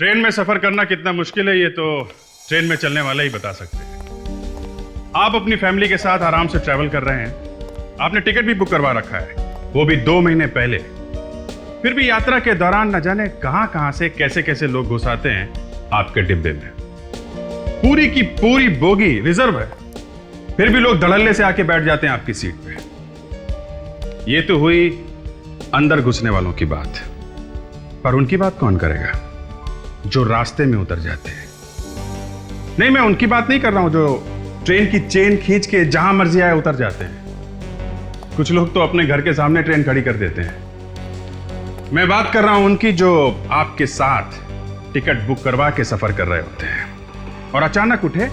Train में सफर करना कितना मुश्किल है ये तो ट्रेन में चलने वाले ही बता सकते हैं। आप अपनी फैमिली के साथ आराम से ट्रैवल कर रहे हैं, आपने टिकट भी बुक करवा रखा है, वो भी 2 महीने पहले। फिर भी यात्रा के दौरान न जाने कहां से कैसे कैसे लोग घुस आते हैं आपके डिब्बे में। पूरी की पूरी बोगी रिजर्व है, फिर भी लोग धड़ल्ले से आके बैठ जाते हैं आपकी सीट पे। ये तो हुई अंदर घुसने वालों की बात, पर उनकी बात कौन करेगा जो रास्ते में उतर जाते हैं। नहीं, मैं उनकी बात नहीं कर रहा हूं जो ट्रेन की चेन खींच के जहां मर्जी आए उतर जाते हैं। कुछ लोग तो अपने घर के सामने ट्रेन खड़ी कर देते हैं। मैं बात कर रहा हूं उनकी जो आपके साथ टिकट बुक करवा के सफर कर रहे होते हैं और अचानक उठे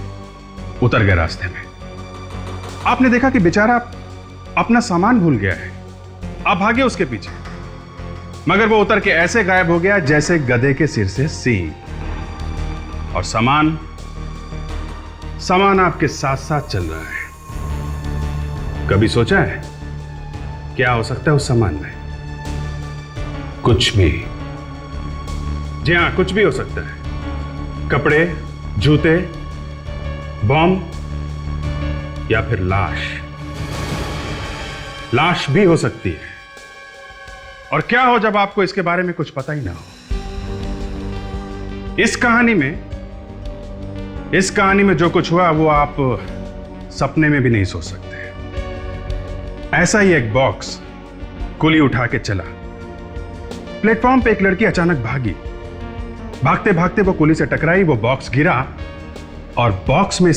उतर गए रास्ते में। आपने देखा कि बेचारा अपना सामान भूल गया है, आप भागे उसके पीछे, मगर वो उतर के ऐसे गायब हो गया जैसे गधे के सिर से सींग। और सामान आपके साथ साथ चल रहा है। कभी सोचा है क्या हो सकता है उस सामान में? कुछ भी। जी हां, कुछ भी हो सकता है। कपड़े, जूते, बॉम्ब या फिर लाश भी हो सकती है। और क्या हो जब आपको इसके बारे में कुछ पता ही ना हो। इस कहानी में जो कुछ हुआ वो आप सपने में भी नहीं सोच सकते। ऐसा ही एक बॉक्स कुली उठा के चला। प्लेटफॉर्म पे एक लड़की अचानक भागी। भागते भागते वो कुली से टकराई, वो बॉक्स गिरा और बॉक्स में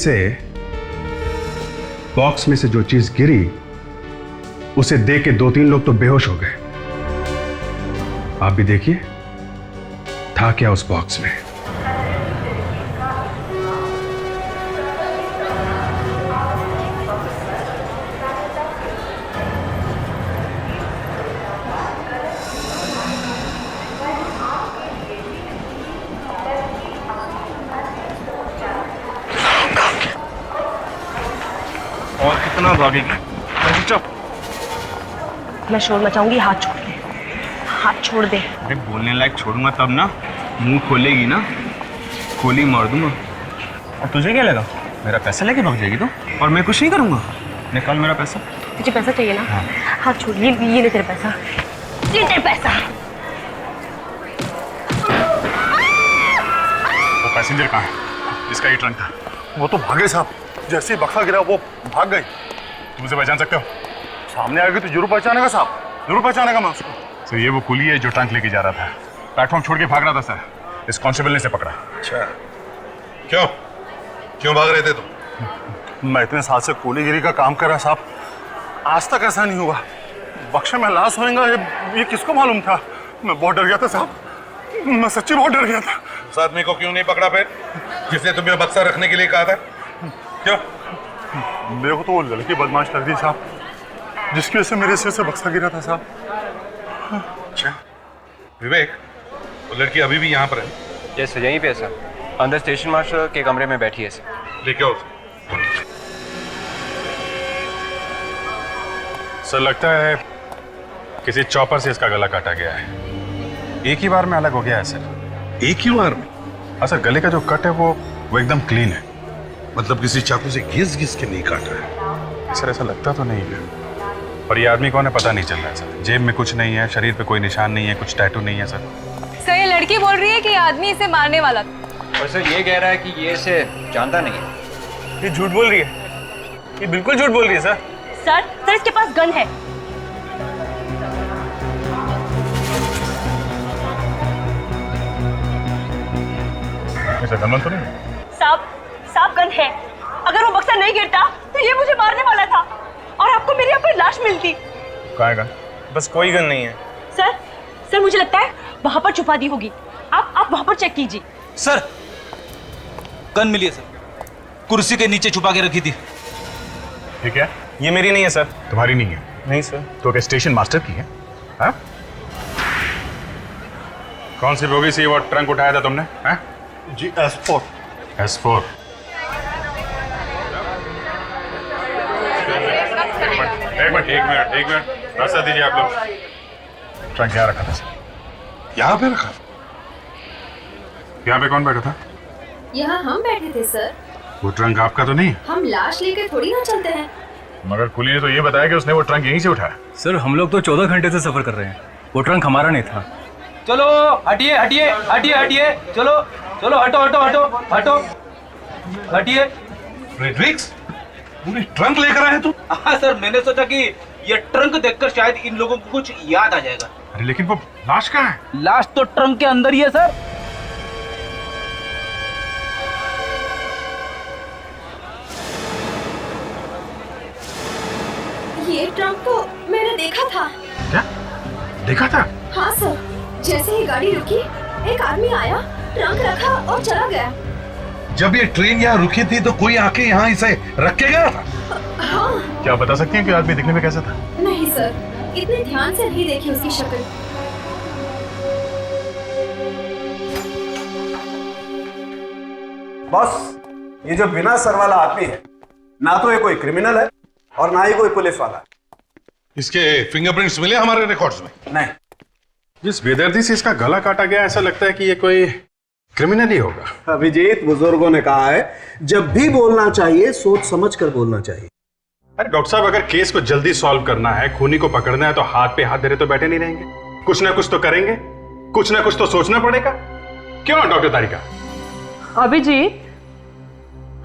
से जो चीज गिरी उसे देख के 2-3 लोग तो बेहोश हो गए। आप भी देखिए था क्या उस बॉक्स में। और कितना भागेगी? चुप। मैं शोर मचाऊंगी, हाथ छोड़ दे, हाथ छोड़ दे। अरे बोलने लायक छोड़ूंगा तब ना, मुंह खोलेगी ना, गोली मार दूंगा। और तुझे क्या लगा मेरा पैसा लेके भाग जाएगी तू? और मैं कुछ नहीं करूंगा। निकाल मेरा पैसा। तुझे पैसा चाहिए ना? हाँ। हाथ छोड़, ये ले तेरा पैसा, ये तेरा पैसा। वो पैसेंजर कहाँ है? इसका ही ट्रंक था। वो तो भागे साहब, जैसे ही बक्सा गिरा वो भाग गई। तुम उसे पहचान सकते हो? सामने आएगी तो जरूर पहचानेगा साहब, जरूर पहचानेगा मैं उसको। तो ये वो कुली है जो ट्रंक लेके जा रहा था, प्लेटफॉर्म छोड़ के भाग रहा था सर। इस कांस्टेबल ने से पकड़ा। अच्छा, क्यों भाग रहे थे तुम? मैं इतने साल से कूलीगिरी का काम कर रहा साहब, आज तक ऐसा नहीं हुआ। बक्से में लाश होएगा ये किसको मालूम था? मैं बहुत डर गया था साहब, मैं सच्ची बहुत डर गया था। उस आदमी को क्यों नहीं पकड़ा फिर, जिसने तुम्हें बक्सा रखने के लिए कहा था? क्यों? मेरे को तो वो लड़की बदमाश लग रही साहब, जिसकी वजह से मेरे सिर से बक्सा गिरा था साहब। अच्छा विवेक, वो लड़की अभी भी यहाँ पर है? जैसे यहीं पे सर, अंदर स्टेशन मास्टर के कमरे में बैठी है सर। लेके आओ। सर लगता है किसी चॉपर से इसका गला काटा गया है। एक ही बार में अलग हो गया है सर। एक ही बार में? हाँ सर, गले का जो कट है वो एकदम क्लीन है। मतलब किसी चाकू से घिस घिस के नहीं काटा है? सर ऐसा लगता तो नहीं है, पर ये आदमी कौन है पता नहीं चल रहा है सर। जेब में कुछ नहीं है, शरीर पे कोई निशान नहीं है, कुछ टैटू नहीं है सर। सर ये लड़की बोल रही है कि आदमी इसे मारने वाला था। और सर ये कह रहा है कि ये इसे जानता नहीं है। ये झूठ बोल रही है, ये बिल्कुल झूठ बोल रही है सर। सर इसके पास गन है। ऐसा गन तो नहीं? साहब गन है। अगर वो बक्सा नहीं गिरता तो ये मुझे मारने वाला था और आपको मेरी यहाँ पर लाश मिलती। कहाँ है गन? बस कोई गन नहीं है सर मुझे लगता है वहां पर छुपा दी होगी। आप वहां पर चेक कीजिए। सर गन मिली है सर, कुर्सी के नीचे छुपा के रखी थी। ठीक है, ये मेरी नहीं है सर। तुम्हारी नहीं है? नहीं सर। तो क्या स्टेशन मास्टर की है? हाँ? कौन सी बोगी से वो ट्रंक उठाया था तुमने? हाँ? जी S4। S4। एक मिनट रास्ता दीजिए आप लोग। ट्रंक यहाँ रखा था सर। यहाँ पे रखा? यहाँ पे कौन बैठा था? यहाँ हम बैठे थे सर। वो ट्रंक आपका तो नहीं? हम लाश लेकर थोड़ी ना चलते हैं। मगर कुली ने तो ये बताया कि उसने वो ट्रंक यहीं से उठाया। सर हम लोग तो 14 घंटे से सफर कर रहे हैं, वो ट्रंक हमारा नहीं था। चलो हटिए हटिए हटिए हटिए, चलो चलो हटो हटो हटो हटो हटिए। फ्रेडरिक्स, पूरी ट्रंक लेकर आए तू? हाँ सर, मैंने सोचा कि ये ट्रंक देखकर शायद इन लोगों को कुछ याद आ जाएगा। अरे लेकिन वो लाश कहाँ है? लाश तो ट्रंक के अंदर ही है सर। ये ट्रंक तो मैंने देखा था। क्या देखा था? हाँ सर, जैसे ही गाड़ी रुकी एक आदमी आया, ट्रंक रखा और चला गया। जब ये ट्रेन यहाँ रुकी थी तो कोई आके यहाँ इसे रख के गया था? हाँ। क्या आप बता सकती हैं कि आदमी दिखने में कैसा था? नहीं सर, इतने ध्यान से नहीं देखी उसकी शक्ल। बॉस, ये जो बिना सर वाला आदमी है, ना तो ये कोई क्रिमिनल है और ना ही कोई पुलिस वाला है। इसके फिंगरप्रिंट्स मिले हमारे रिकॉर्ड्स में? नहीं। जिस बेदर्दी से इसका गला काटा गया, ऐसा लगता है कि ये कोई क्रिमिनल ही होगा। अभिजीत, बुजुर्गों ने कहा है जब भी बोलना चाहिए सोच समझ कर बोलना चाहिए। अरे डॉक्टर साहब, अगर केस को जल्दी सॉल्व करना है, खूनी को पकड़ना है, तो हाथ पे हाथ धरे तो बैठे नहीं रहेंगे। कुछ ना कुछ तो करेंगे, कुछ ना कुछ तो सोचना पड़ेगा। क्यों डॉक्टर तारिका? अभिजीत,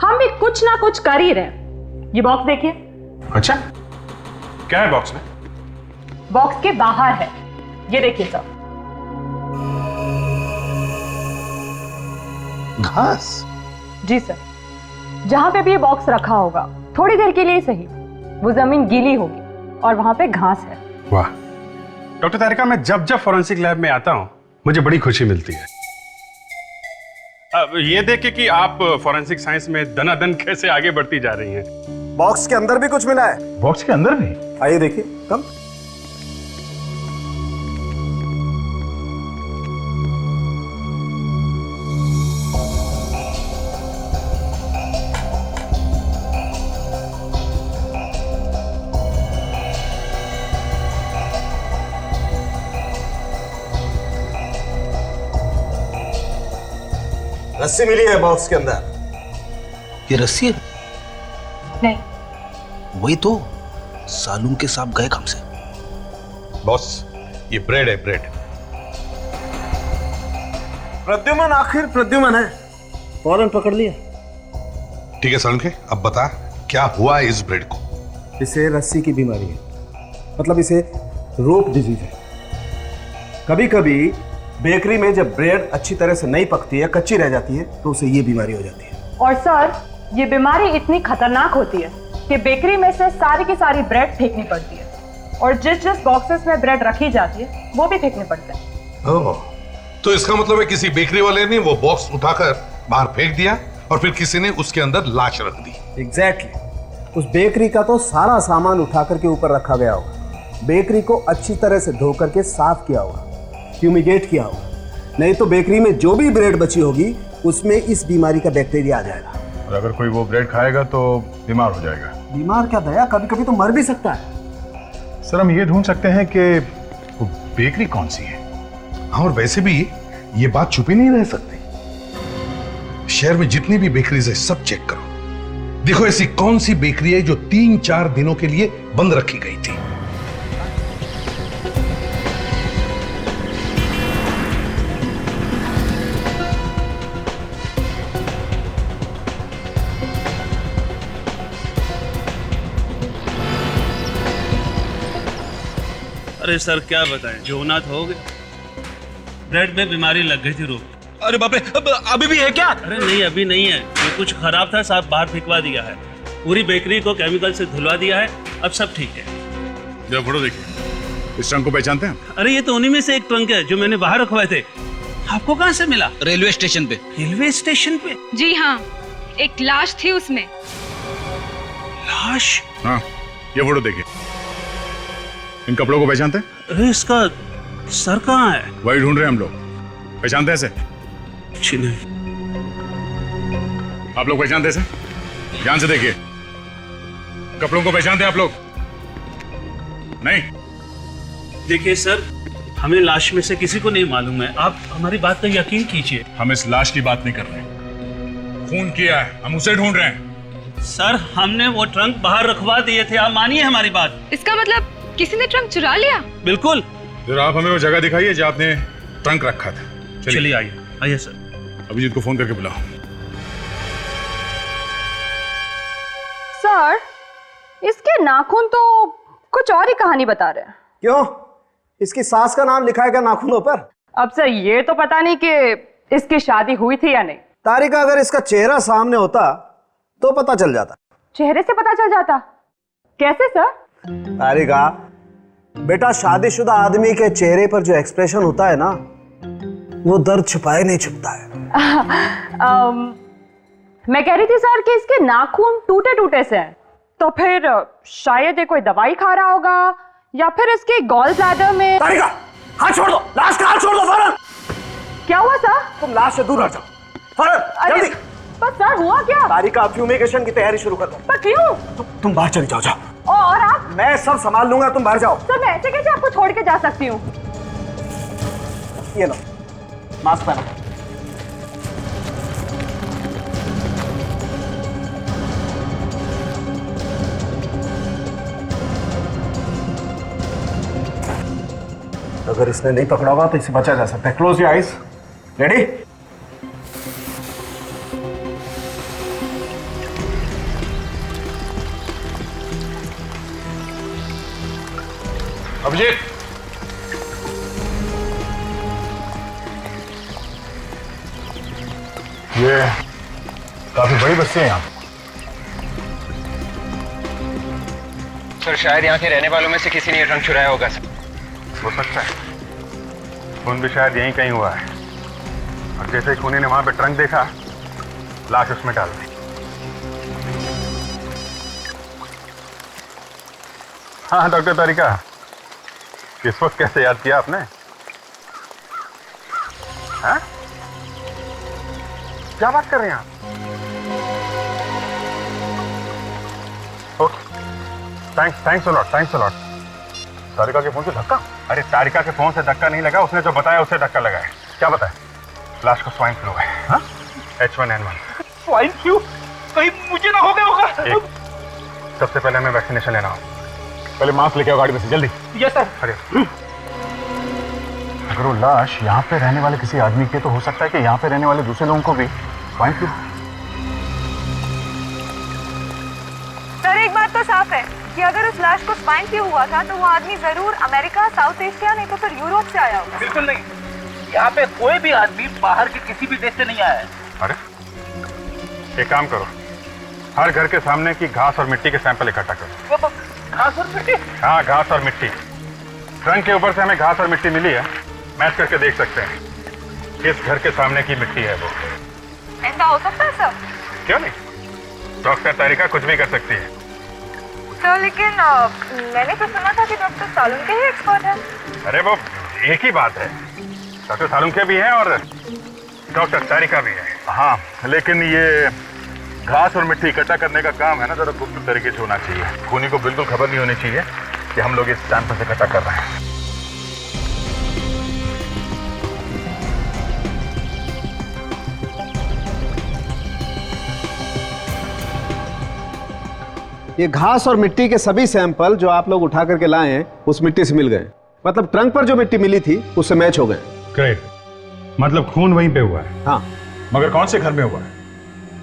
हम भी कुछ ना कुछ कर ही रहे हैं। ये बॉक्स देखिए। अच्छा, क्या है बॉक्स में? बॉक्स के बाहर है, ये देखिए सर। घास? जी सर, जहां पे भी ये बॉक्स रखा होगा, थोड़ी देर के लिए सही, वो जमीन गीली होगी और वहां पे घास है। वाह डॉक्टर तारिका, मैं जब जब फॉरेंसिक लैब में आता हूं मुझे बड़ी खुशी मिलती है। अब ये देख कि आप फॉरेंसिक साइंस में दनादन कैसे आगे बढ़ती जा रही हैं। बॉक्स के अंदर भी कुछ मिला है। बॉक्स के अंदर भी? आइए देखिए। कम। रस्सी मिली है बॉक्स के अंदर। ये रस्सी है? नहीं। वही तो, सालून के साथ गए कम से। बॉस, ये ब्रेड है, ब्रेड। प्रद्युमन, आखिर प्रद्युमन है, फौरन पकड़ लिया। ठीक है सालून के, अब बता क्या हुआ इस ब्रेड को? इसे रस्सी की बीमारी है, मतलब इसे रोप डिजीज है। कभी कभी बेकरी में जब ब्रेड अच्छी तरह से नहीं पकती है, कच्ची रह जाती है, तो उसे ये बीमारी हो जाती है। और सर, ये बीमारी इतनी खतरनाक होती है कि बेकरी में से सारी की सारी ब्रेड फेंकनी पड़ती है, और जिस जिस बॉक्सेस में ब्रेड रखी जाती है वो भी फेंकने पड़ते हैं। ओह, तो इसका मतलब है किसी बेकरी वाले ने वो बॉक्स उठाकर बाहर फेंक दिया और फिर किसी ने उसके अंदर लाश रख दी। एग्जैक्टली। उस बेकरी का तो सारा सामान उठा करके ऊपर रखा गया होगा, बेकरी को अच्छी तरह से धो करके साफ किया होगा, फ्यूमिगेट किया होगा, नहीं तो बेकरी में जो भी ब्रेड बची होगी उसमें इस बीमारी का बैक्टीरिया आ जाएगा। और अगर कोई वो ब्रेड खाएगा तो बीमार हो जाएगा। बीमार क्या दया, कभी कभी तो मर भी सकता है। सर, हम ये ढूंढ सकते हैं कि वो बेकरी कौन सी है। और वैसे भी ये बात छुपी नहीं रह सकती। शहर में जितनी भी बेकरीज है सब चेक करो, देखो ऐसी कौन सी बेकरी है जो 3-4 दिनों के लिए बंद रखी गई थी। अरे सर क्या बताएं, जो होना था हो गया। ब्रेड में बीमारी लग गई थी रोग। अरे बाप रे, अभी भी है क्या? अरे नहीं, अभी नहीं है, जो कुछ खराब था साहब बाहर फेंकवा दिया है, पूरी बेकरी को केमिकल से धुलवा दिया है, अब सब ठीक है। जरा फोटो देखिए, इस ट्रंक को पहचानते हैं? अरे ये तो उन्हीं में से एक ट्रंक है जो मैंने बाहर रखवाए थे। आपको कहाँ से मिला? रेलवे स्टेशन पे। रेलवे स्टेशन पे? जी हाँ, एक लाश थी उसमें। लाश? हाँ, ये फोटो देखिए। इन कपड़ों को पहचानते हैं? अरे इसका सर कहाँ है? वही ढूंढ रहे हैं हम लोग। पहचानते हैं इसे? जी नहीं। आप लोग पहचानते हैं इसे? ध्यान से देखिए, कपड़ों को पहचानते हैं आप लोग? नहीं? देखिए सर, हमें लाश में से किसी को नहीं मालूम है। आप हमारी बात पर यकीन कीजिए। हम इस लाश की बात नहीं कर रहे, खून किया है, हम उसे ढूंढ रहे हैं। सर, हमने वो ट्रंक बाहर रखवा दिए थे, आप मानिए हमारी बात। इसका मतलब किसी ने ट्रंक चुरा लिया? बिल्कुल। जरा आप हमें वो जगह दिखाइए जहाँ आपने ट्रंक रखा था। चलिए आइए, आइए सर। अभिजीत को फोन करके बुलाओ। सर, इसके नाखून तो कुछ और ही कहानी बता रहे हैं। क्यों? इसकी सास का नाम लिखा है क्या नाखूनों पर? अब सर ये तो पता नहीं कि इसकी शादी हुई थी या नहीं। तारिका, अगर इसका चेहरा सामने होता तो पता चल जाता। चेहरे से पता चल जाता? कैसे सर? तारिका बेटा, शादीशुदा आदमी के चेहरे पर जो एक्सप्रेशन होता है ना, वो दर्द छुपाए नहीं छुपता है। मैं कह रही थी सर कि इसके नाखून टूटे टूटे से हैं, तो फिर शायद ये कोई दवाई खा रहा होगा या फिर इसके गॉल ब्लैडर में। तारिका, हाथ छोड़ दो, लाश का हाथ छोड़ दो फौरन। क्या हुआ सर? तुम लाश से दूर हट जाओ फौरन, जल्दी। पर सर हुआ क्या? तारिका, फ्यूमिगेशन की तैयारी शुरू कर दो। पर क्यों? तुम बाहर चली जाओ, जाओ। और आप? मैं सब संभाल लूंगा, तुम बाहर जाओ। सर मैं ऐसे कैसे आपको छोड़ के जा सकती हूँ? ये लो, मास्क पहनो। अगर इसने नहीं पकड़ा होगा तो इसे बचा जा सकता है। Close your eyes. Ready? Abhijeet, ये काफी बड़ी बस्ती है यहाँ। सर, शायद यहाँ के रहने वालों में से किसी ने ये ट्रंक चुराया होगा सर। हो सकता है, खून भी शायद यहीं कहीं हुआ है। और जैसे ही खूनी ने वहां पे ट्रंक देखा, लाश उसमें डाल दी। हाँ डॉक्टर तारिका, किस वक्त कैसे याद किया आपने? हाँ? क्या बात कर रहे हैं आप? Okay, thanks a lot. Tarika के फोन से धक्का? अरे तारिका के फोन से धक्का नहीं लगा, उसने जो बताया उससे धक्का लगा है। क्या बताया? लाश को स्वाइन फ्लू है। हाँ? H1N1। Swine flu? कहीं मुझे ना हो गया होगा? सबसे पहले हमें वैक्सीनेशन लेना हो। पहले मास्क लेके आओ गाड़ी में से, जल्दी। Yes sir. अरे अगर वो लाश यहाँ पे रहने वाले किसी आदमी की, तो हो सकता है कि यहाँ पे रहने वाले दूसरे लोगों को भी स्वाइन फ्लू। सर एक बात तो साफ है कि अगर उस लाश को स्वाइन फ्लू हुआ था तो वो आदमी जरूर अमेरिका, साउथ एशिया, नहीं तो फिर यूरोप से आया होगा। बिल्कुल नहीं, यहाँ पे कोई भी आदमी बाहर के किसी भी देश से नहीं आया है। अरे एक काम करो, हर घर के सामने की घास और मिट्टी के सैंपल इकट्ठा करो। घास और मिट्टी? हाँ, घास और मिट्टी। ट्रंक के ऊपर से हमें घास और मिट्टी मिली है, मैच करके देख सकते हैं किस घर के सामने की मिट्टी है वो। ऐसा हो सकता है सर? क्यों नहीं, डॉक्टर तारिका कुछ भी कर सकती है। सर लेकिन मैंने तो सुना था कि डॉक्टर सालुंके ही एक्सपर्ट है। अरे वो एक ही बात है, डॉक्टर सालुंके भी हैं और डॉक्टर तारिका भी है। हाँ, लेकिन ये घास और मिट्टी इकट्ठा करने का काम है ना, जरा गुप्त तरीके से होना चाहिए। खूनी को बिल्कुल खबर नहीं होनी चाहिए कि हम लोग इस सैंपल से इकट्ठा कर रहे हैं। ये घास और मिट्टी के सभी सैंपल जो आप लोग उठा करके लाए हैं उस मिट्टी से मिल गए। मतलब ट्रंक पर जो मिट्टी मिली थी उससे मैच हो गए। ग्रेट, मतलब खून वहीं पे हुआ है। हाँ, मगर कौन से घर में हुआ है?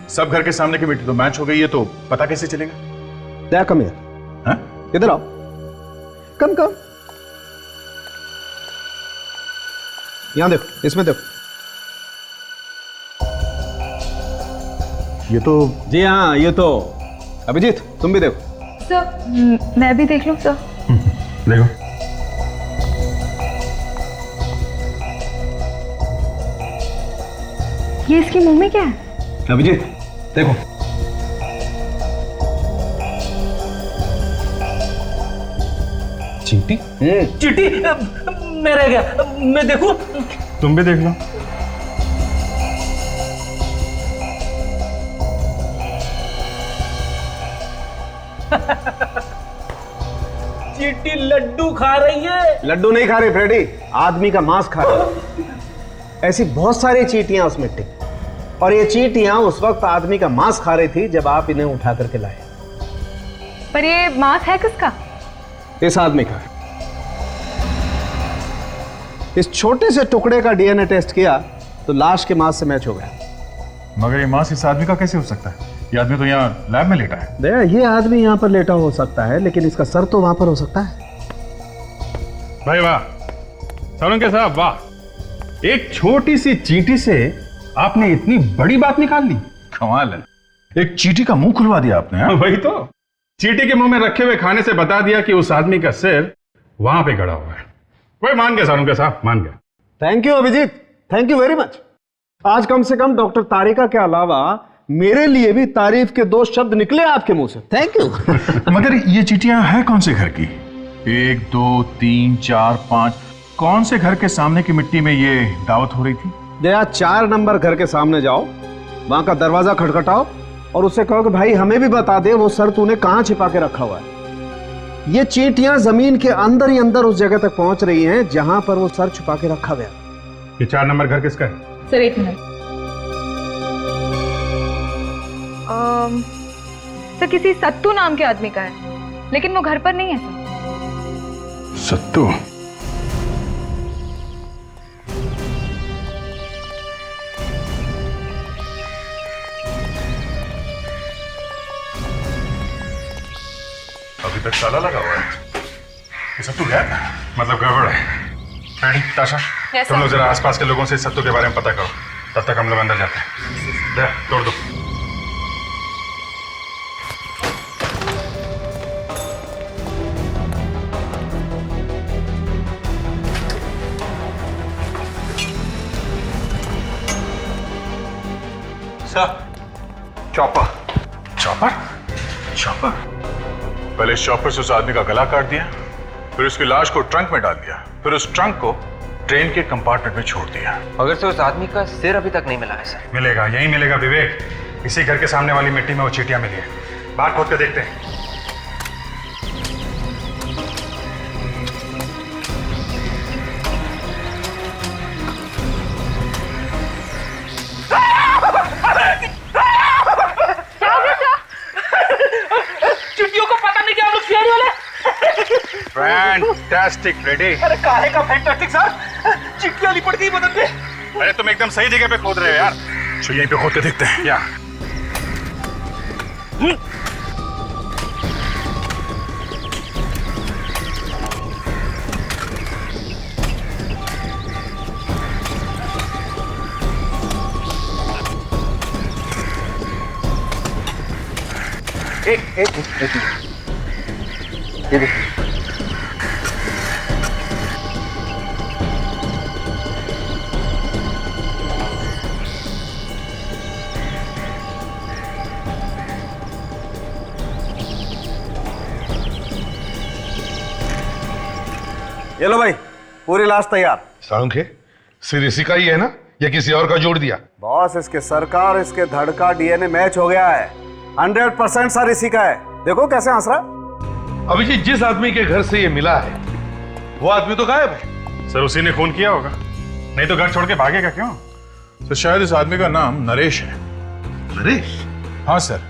सब घर के सामने की मिट्टी तो मैच हो गई है, तो पता कैसे चलेगा? दया कम यार, हाँ? इधर आओ, कम कम, यहां देखो, इसमें देखो। ये तो जी हाँ, ये तो अभिजीत तुम भी देखो। सर मैं भी देख लूं सर? देखो। ये इसके मुंह में क्या है? अभिजीत देखो। चींटी? चींटी? मैं रह गया, मैं देखूं? तुम भी देख लो। चींटी लड्डू खा रही है। लड्डू नहीं खा रही फ्रेडी, आदमी का मांस खा रही। ऐसी बहुत सारी चींटियां उस मिट्टी, और ये चींटियां उस वक्त आदमी का मांस खा रही थी जब आप इन्हें उठा करके लाए। पर ये मांस है किसका? इस आदमी का। इस छोटे से टुकड़े का डीएनए टेस्ट किया तो लाश के मांस से मैच हो गया। मगर ये मांस इस आदमी का कैसे हो सकता है? ये आदमी तो यहाँ लैब में लेटा है। देखा, ये आदमी यहाँ पर लेटा हो सकता है, लेकिन इसका सर तो वहां पर हो सकता है। भाई वाह, सोलंकी साहब वाह, एक छोटी सी चींटी से आपने इतनी बड़ी बात निकाल ली। कमाल है। एक चींटी का मुंह खुलवा दिया आपने। हाँ? वही तो, चींटी के मुंह में रखे हुए खाने से बता दिया कि उस आदमी का सिर वहां पे गड़ा हुआ है। वही मान गया सोलंकी साहब, मान गया। Thank you Abhijeet, thank you very much. आज कम से कम डॉक्टर तारिका के अलावा मेरे लिए भी तारीफ के 2 शब्द निकले आपके मुंह से। Thank you. मगर ये चींटियां हैं कौन से घर की? 1 2 3 4 5 कौन से घर के सामने की मिट्टी में ये दावत हो रही थी? दया 4 नंबर घर के सामने जाओ, वहां का दरवाजा खटखटाओ और उससे कहो कि भाई हमें भी बता दे वो सर तूने कहां छिपा के रखा हुआ है। ये चींटियां जमीन के अंदर ही अंदर उस जगह तक पहुंच रही हैं जहां पर वो सर छुपा के रखा गया। ये 4 नंबर घर किसका है? सर एक मिनट। सर किसी सत्तू नाम के आदमी का है, लेकिन वो घर पर नहीं है सर। सत्तू? अभी तक ताला लगा हुआ है। ये सत्तू क्या है? मतलब गड़बड़ है। फ्रेडी, ताशा, तुम लोग जरा आसपास के लोगों से सत्तू के बारे में पता करो, तब तक हम लोग अंदर जाते हैं। ले, तोड़ दो। चॉपर। चॉपर? चॉपर? पहले इस चॉपर से उस आदमी का गला काट दिया, फिर उसकी लाश को ट्रंक में डाल दिया, फिर उस ट्रंक को ट्रेन के कंपार्टमेंट में छोड़ दिया। मगर से उस आदमी का सिर अभी तक नहीं मिला है सर। मिलेगा, यही मिलेगा विवेक। इसी घर के सामने वाली मिट्टी में वो चींटियां मिली है। बाहर खोद के देखते हैं। चिट्टियों को पता नहीं कि हम लोग शेर वाले। Fantastic Freddie. अरे काहे का फैंटास्टिक सर? चिट्टियां लिपट गई बदन पे। अरे तुम एकदम सही जगह पे खोद रहे हो यार। तो यहीं पे खोद के देखते हैं। या ये देख। ये लो भाई, पूरी लाश तैयार। सालुंखे, सिर इसी का ही है ना, या किसी और का जोड़ दिया? बॉस, इसके सर का और इसके धड़ का डीएनए मैच हो गया है। 100% सर इसी का है। देखो कैसे हंस रहा। अभिजीत, जिस आदमी के घर से ये मिला है वो आदमी तो गायब है। सर उसी ने खून किया होगा, नहीं तो घर छोड़ के भागेगा क्यों? तो शायद इस आदमी का नाम नरेश है। नरेश? हाँ सर,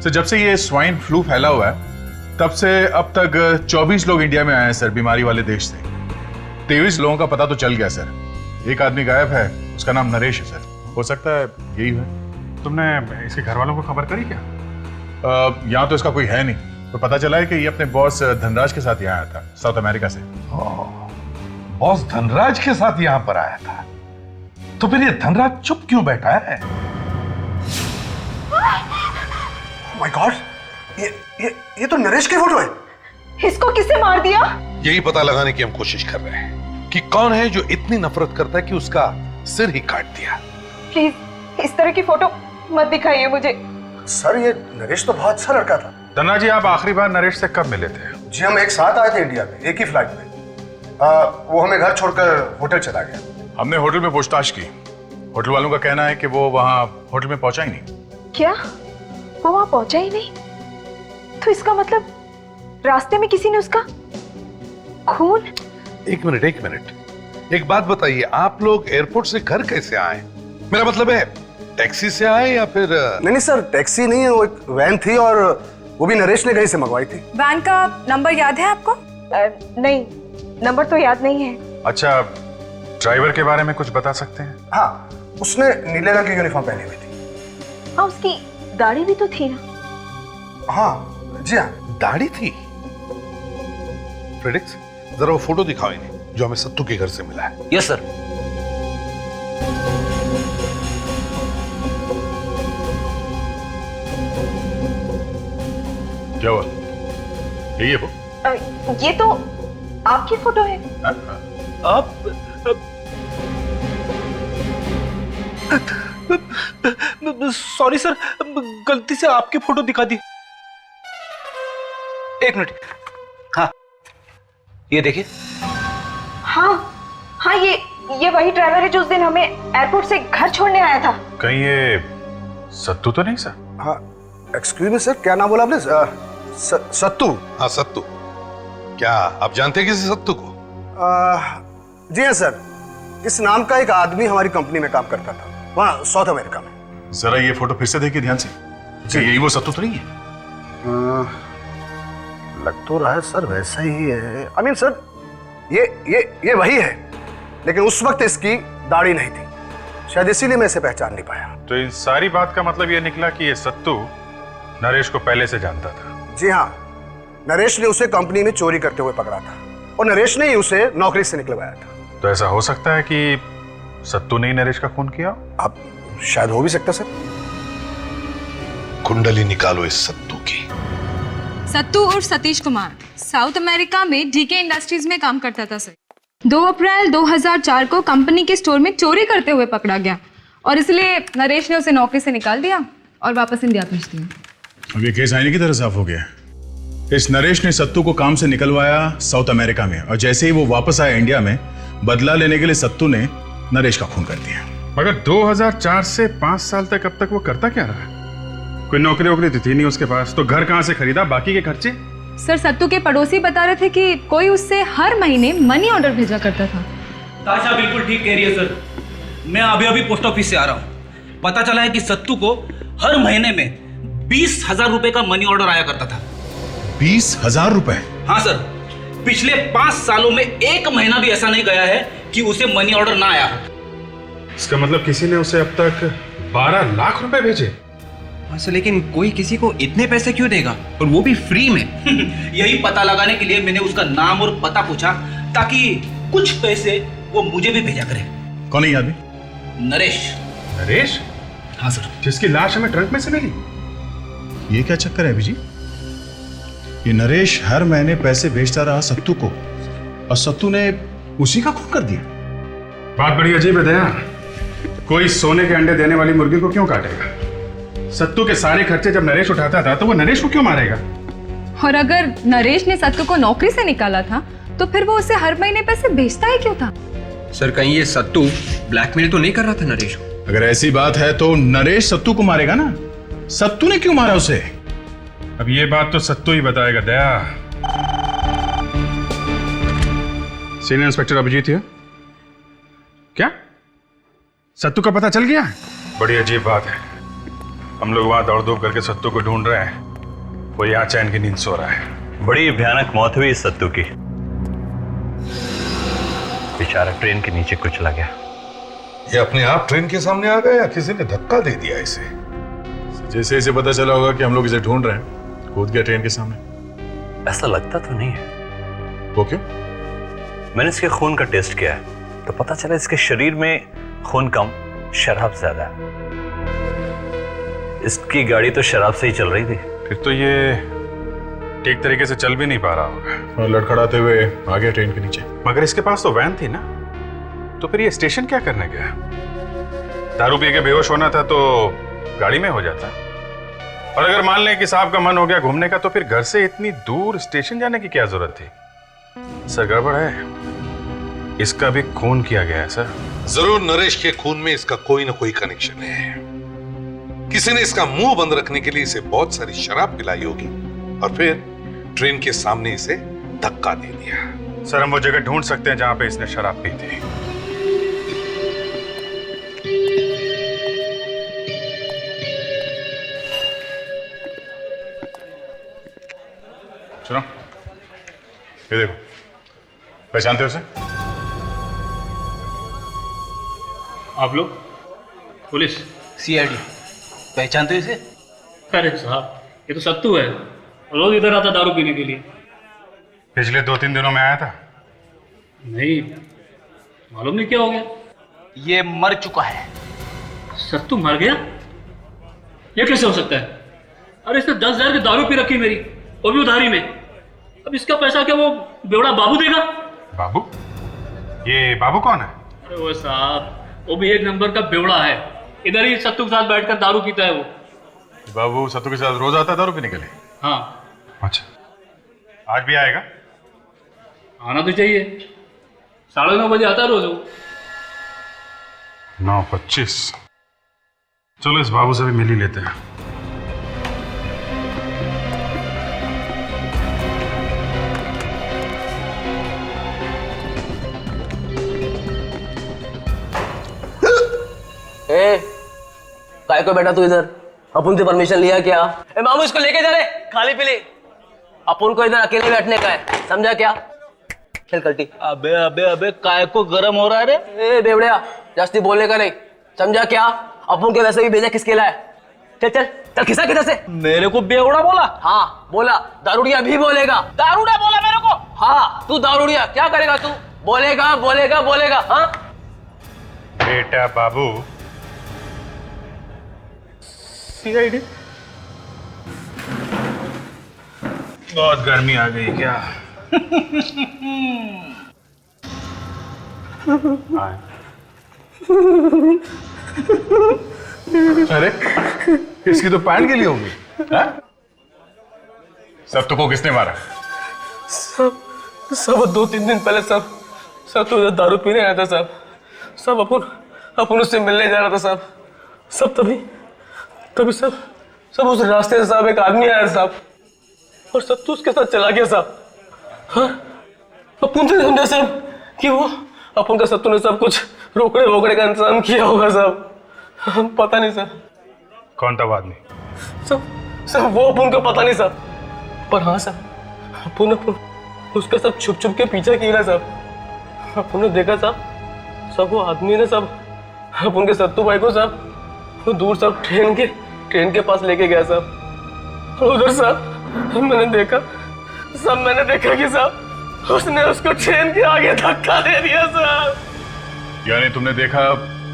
जब से ये स्वाइन फ्लू फैला हुआ है तब से अब तक 24 लोग इंडिया में आए हैं सर, बीमारी वाले देश से। 23 लोगों का पता तो चल गया सर। एक आदमी गायब है, उसका नाम नरेश है सर। हो सकता है यही है। तुमने इसके घर वालों को खबर करी क्या? यहाँ तो इसका कोई है नहीं, तो पता चला है कि ये अपने बॉस धनराज के साथ यहाँ आया था, साउथ अमेरिका से। बॉस धनराज के साथ यहाँ पर आया था, तो फिर ये धनराज चुप क्यों बैठा है? माय गॉड, ये तो नरेश की फोटो है। इसको किसने मार दिया? यही पता लगाने की हम कोशिश कर रहे हैं कि कौन है जो इतनी नफरत करता है कि उसका सिर ही काट दिया। प्लीज इस तरह की फोटो मत दिखाइए मुझे। सर, ये नरेश तो बहुत अच्छा लड़का था। धन्ना जी, आप आखिरी बार नरेश से कब मिले थे? जी, हम एक साथ आए थे इंडिया में, एक ही फ्लाइट में। वो हमें घर छोड़कर होटल चला गया। हमने होटल में पूछताछ की। होटल वालों का कहना है कि वो वहाँ होटल में पहुंचा ही नहीं। क्या वो वहां पहुंचा ही नहीं? तो इसका मतलब रास्ते में किसी ने उसका खून? एक मिनट, एक बात बताइए, आप लोग एयरपोर्ट से घर कैसे आए? मेरा मतलब है टैक्सी से आए या फिर? नहीं सर, टैक्सी नहीं है, वो एक वैन थी और वो भी नरेश ने कहीं से मंगवाई थी। वैन का नंबर याद है आपको? नहीं, नंबर तो याद नहीं है। अच्छा, ड्राइवर के बारे में कुछ बता सकते हैं? हाँ, उसने नीले रंग की यूनिफॉर्म पहनी हुई थी। हाँ, उसकी दाढ़ी भी तो थी ना? हाँ जी हाँ, दाढ़ी थी। फ्रेडिक्स, जरा वो फोटो दिखाओ इन्हें जो हमें सत्तू के घर से मिला है। Yes sir. क्या हुआ? ये वो? ये तो आपकी फोटो है। आप सॉरी सर, गलती से आपकी फोटो दिखा दी। एक मिनट। हाँ, ये देखिए। हाँ, ये वही ड्राइवर है जो उस दिन हमें एयरपोर्ट से घर छोड़ने आया था। कहीं ये सत्तू तो नहीं सर? हाँ, एक्सक्यूज मी सर, क्या नाम बोला आपने? सत्तू? हाँ सत्तू। क्या आप जानते हैं किसी सत्तू को? जी हाँ सर, इस नाम का एक आदमी हमारी कंपनी में काम करता था, वहाँ साउथ अमेरिका में। जरा ये फोटो फिर से देखिए ध्यान से। जी, यही वो सत्तू तो नहीं है? लग तो रहा है सर वैसा ही है। आई मीन सर, ये वही है, लेकिन उस वक्त इसकी दाढ़ी नहीं थी, शायद इसीलिए मैं इसे पहचान नहीं पाया। तो इन सारी बात का मतलब ये निकला कि ये सत्तू नरेश को पहले से जानता था। जी हाँ, नरेश ने उसे कंपनी में चोरी करते हुए पकड़ा था और नरेश ने ही उसे नौकरी से निकलवाया था। तो ऐसा हो सकता है कि सत्तू ने ही नरेश का खून किया? अब शायद हो भी सकता सर। कुंडली निकालो इस सत्तू की। सत्तू और सतीश कुमार साउथ अमेरिका में डीके इंडस्ट्रीज में काम करता था सर। 2 अप्रैल 2004 को कंपनी के स्टोर में चोरी करते हुए पकड़ा गया और इसलिए नरेश ने उसे नौकरी से निकाल दिया और वापस इंडिया भेज दिया। अब ये केस आईने की तरह साफ हो गया। इस नरेश ने सत्तू को काम से निकलवाया साउथ अमेरिका में और जैसे ही वो वापस आया इंडिया में, बदला लेने के लिए सत्तू ने नरेश का खून कर दिया। मगर 2004 से 5 साल तक अब तक वो करता क्या रहा? कोई नौकरी वोकरी तो थी नहीं उसके पास, तो घर कहाँ से खरीदा? बाकी के खर्चे? सर, सत्तू के पड़ोसी बता रहे थे कि कोई उससे हर महीने मनी ऑर्डर भेजा करता था। ताशा बिल्कुल ठीक कह रही है सर। मैं अभी पोस्ट ऑफिस से आ रहा हूँ। पता चला है कि सत्तू को हर महीने में 20,000 रुपए का मनी ऑर्डर आया करता था। 20,000 रुपए? हाँ सर, पिछले 5 सालों में एक महीना भी ऐसा नहीं गया है कि उसे मनी ऑर्डर ना आया। इसका मतलब किसी ने उसे अब तक 12 लाख रुपए भेजे? अच्छा, लेकिन कोई किसी को इतने पैसे क्यों देगा, और वो भी फ्री में? यही पता लगाने के लिए मैंने उसका नाम और पता पूछा, ताकि कुछ पैसे वो मुझे भी भेजा करे। कौन है ये आदमी? नरेश। नरेश? हाँ सर। जिसकी लाश हमें ट्रंक में से मिली? ये क्या चक्कर है अभी जी? ये नरेश हर महीने पैसे भेजता रहा सत्तू को और सत्तू ने उसी का खून कर दिया। बात बड़ी अजीब है दया। कोई सोने के अंडे देने वाली मुर्गी को क्यों काटेगा? सत्तू के सारे खर्चे जब नरेश उठाता था तो वो नरेश को क्यों मारेगा? और अगर नरेश ने सत्तू को नौकरी से निकाला था तो फिर वो उसे हर महीने पैसे भेजता ही क्यों था? सर, कहीं ये सत्तू ब्लैकमेल तो नहीं कर रहा था नरेश को? अगर ऐसी बात है तो नरेश सत्तू को मारेगा ना। सत्तू ने क्यों मारा उसे? अब ये बात तो सत्तू ही बताएगा दया। सीनियर इंस्पेक्टर अभिजीत है क्या? सत्तू का पता चल गया? बड़ी अजीब बात है। हम लोग वहां दौड़ धूप करके सत्तू को ढूंढ रहे हैं, वो यहाँ चैन की नींद सो रहा है। बड़ी भयानक मौत हुई इस सत्तू की। बेचारा ट्रेन के नीचे कुचला गया। ये अपने आप ट्रेन के सामने आ गया या किसी ने धक्का दे दिया इसे? जैसे इसे पता चला होगा कि हम लोग इसे ढूंढ रहे हैं, कूद गया ट्रेन के सामने। ऐसा लगता तो नहीं है। वो क्यों? मैंने इसके खून का टेस्ट किया है तो पता चला इसके शरीर में खून कम, शराब ज्यादा है। इसकी गाड़ी तो शराब से ही चल रही थी। फिर तो ये ठीक तरीके से चल भी नहीं पा रहा होगा और लड़खड़ाते हुए आ गया ट्रेन के नीचे। मगर इसके पास तो वैन थी ना, तो फिर ये स्टेशन क्या करने गया? दारू पी के बेहोश होना था तो गाड़ी में हो जाता। और अगर मान लें कि साहब का मन हो गया घूमने का, तो फिर घर से इतनी दूर स्टेशन जाने की क्या जरूरत थी? सर, गड़बड़ है। इसका भी खून किया गया है सर। जरूर नरेश के खून में इसका कोई ना कोई कनेक्शन है। किसी ने इसका मुंह बंद रखने के लिए इसे बहुत सारी शराब पिलाई होगी और फिर ट्रेन के सामने इसे धक्का दे दिया। सर, हम वो जगह ढूंढ सकते हैं जहां पे इसने शराब पी थी। सुनो, ये देखो, पहचानते हो उसे? आप लोग पुलिस? सीआईडी। पहचानते हो इसे? अरे साहब, ये तो सत्तू है, रोज इधर आता दारू पीने के लिए। पिछले 2-3 दिनों में आया था। नहीं, मालूम नहीं क्या हो गया। ये मर चुका है। सत्तू मर गया? ये कैसे हो सकता है? अरे इसने 10,000 की दारू पी रखी मेरी, वो भी उधारी में। अब इसका पैसा क्या वो बेवड़ा बाबू देगा? बाबू? ये बाबू कौन है? अरे वो साहब, वो भी एक नंबर का बेवड़ा है। इधर ही सत्तू के साथ बैठकर दारू पीता है वो। बाबू सत्तू के साथ रोज आता है दारू पीने के लिए? हाँ। अच्छा, आज भी आएगा? आना तो चाहिए, 9:30 बजे आता है रोज वो। 9:25। चलो इस बाबू से भी मिल ही लेते हैं। काय को बेटा तू इधर? अपन से परमिशन लिया क्या? ए मामू इसको लेके जा रे, खाली पीली। अपन को इधर अकेले बैठने का है, समझा क्या? खेल कल्टी। अबे अबे अबे, काय को गरम हो रहा है रे? ए बेवड़िया, जास्ती बोलने का नहीं, समझा क्या? अपन के वैसे भी भेजा किसके लाए? चल चल चल, खिसा किधर से? मेरे को बेवड़ा बोला? हाँ बोला, दारूडिया भी बोलेगा। दारूड़ा बोला मेरे को? हाँ, तू दारूडिया क्या करेगा तू? बोलेगा बोलेगा बोलेगा। हाँ बेटा बाबू, सीआईडी। बहुत गर्मी आ गई क्या? अरे इसकी तो पैंट के लिए होगी। सत्तू को किसने मारा? सब 2-3 दिन पहले सब तो दारू पीने आया था साहब। सब अपन उससे मिलने जा रहा था साहब। सब तभी सब उस रास्ते से साहब एक आदमी आया साहब, और सत्तू उसके साथ चला गया साहब। हाँ, अपन से समझा साहब कि वो अपन का सत्तू ने सब कुछ रोकड़े वोकड़े का इंतजाम किया होगा साहब। पता नहीं साहब। कौन था वो आदमी? सब वो अपन को पता नहीं साहब, पर हाँ साहब, अपन उसका सब छुप छुप के पीछा किया साहब। अपन ने देखा साहब, सब वो आदमी ने सब अपन के सत्तू भाई को साहब वो दूर सब ट्रेन के पास लेके गया साहब। और उधर साहब मैंने देखा कि साहब उसने उसको ट्रेन के आगे धक्का दे दिया साहब। यानी तुमने देखा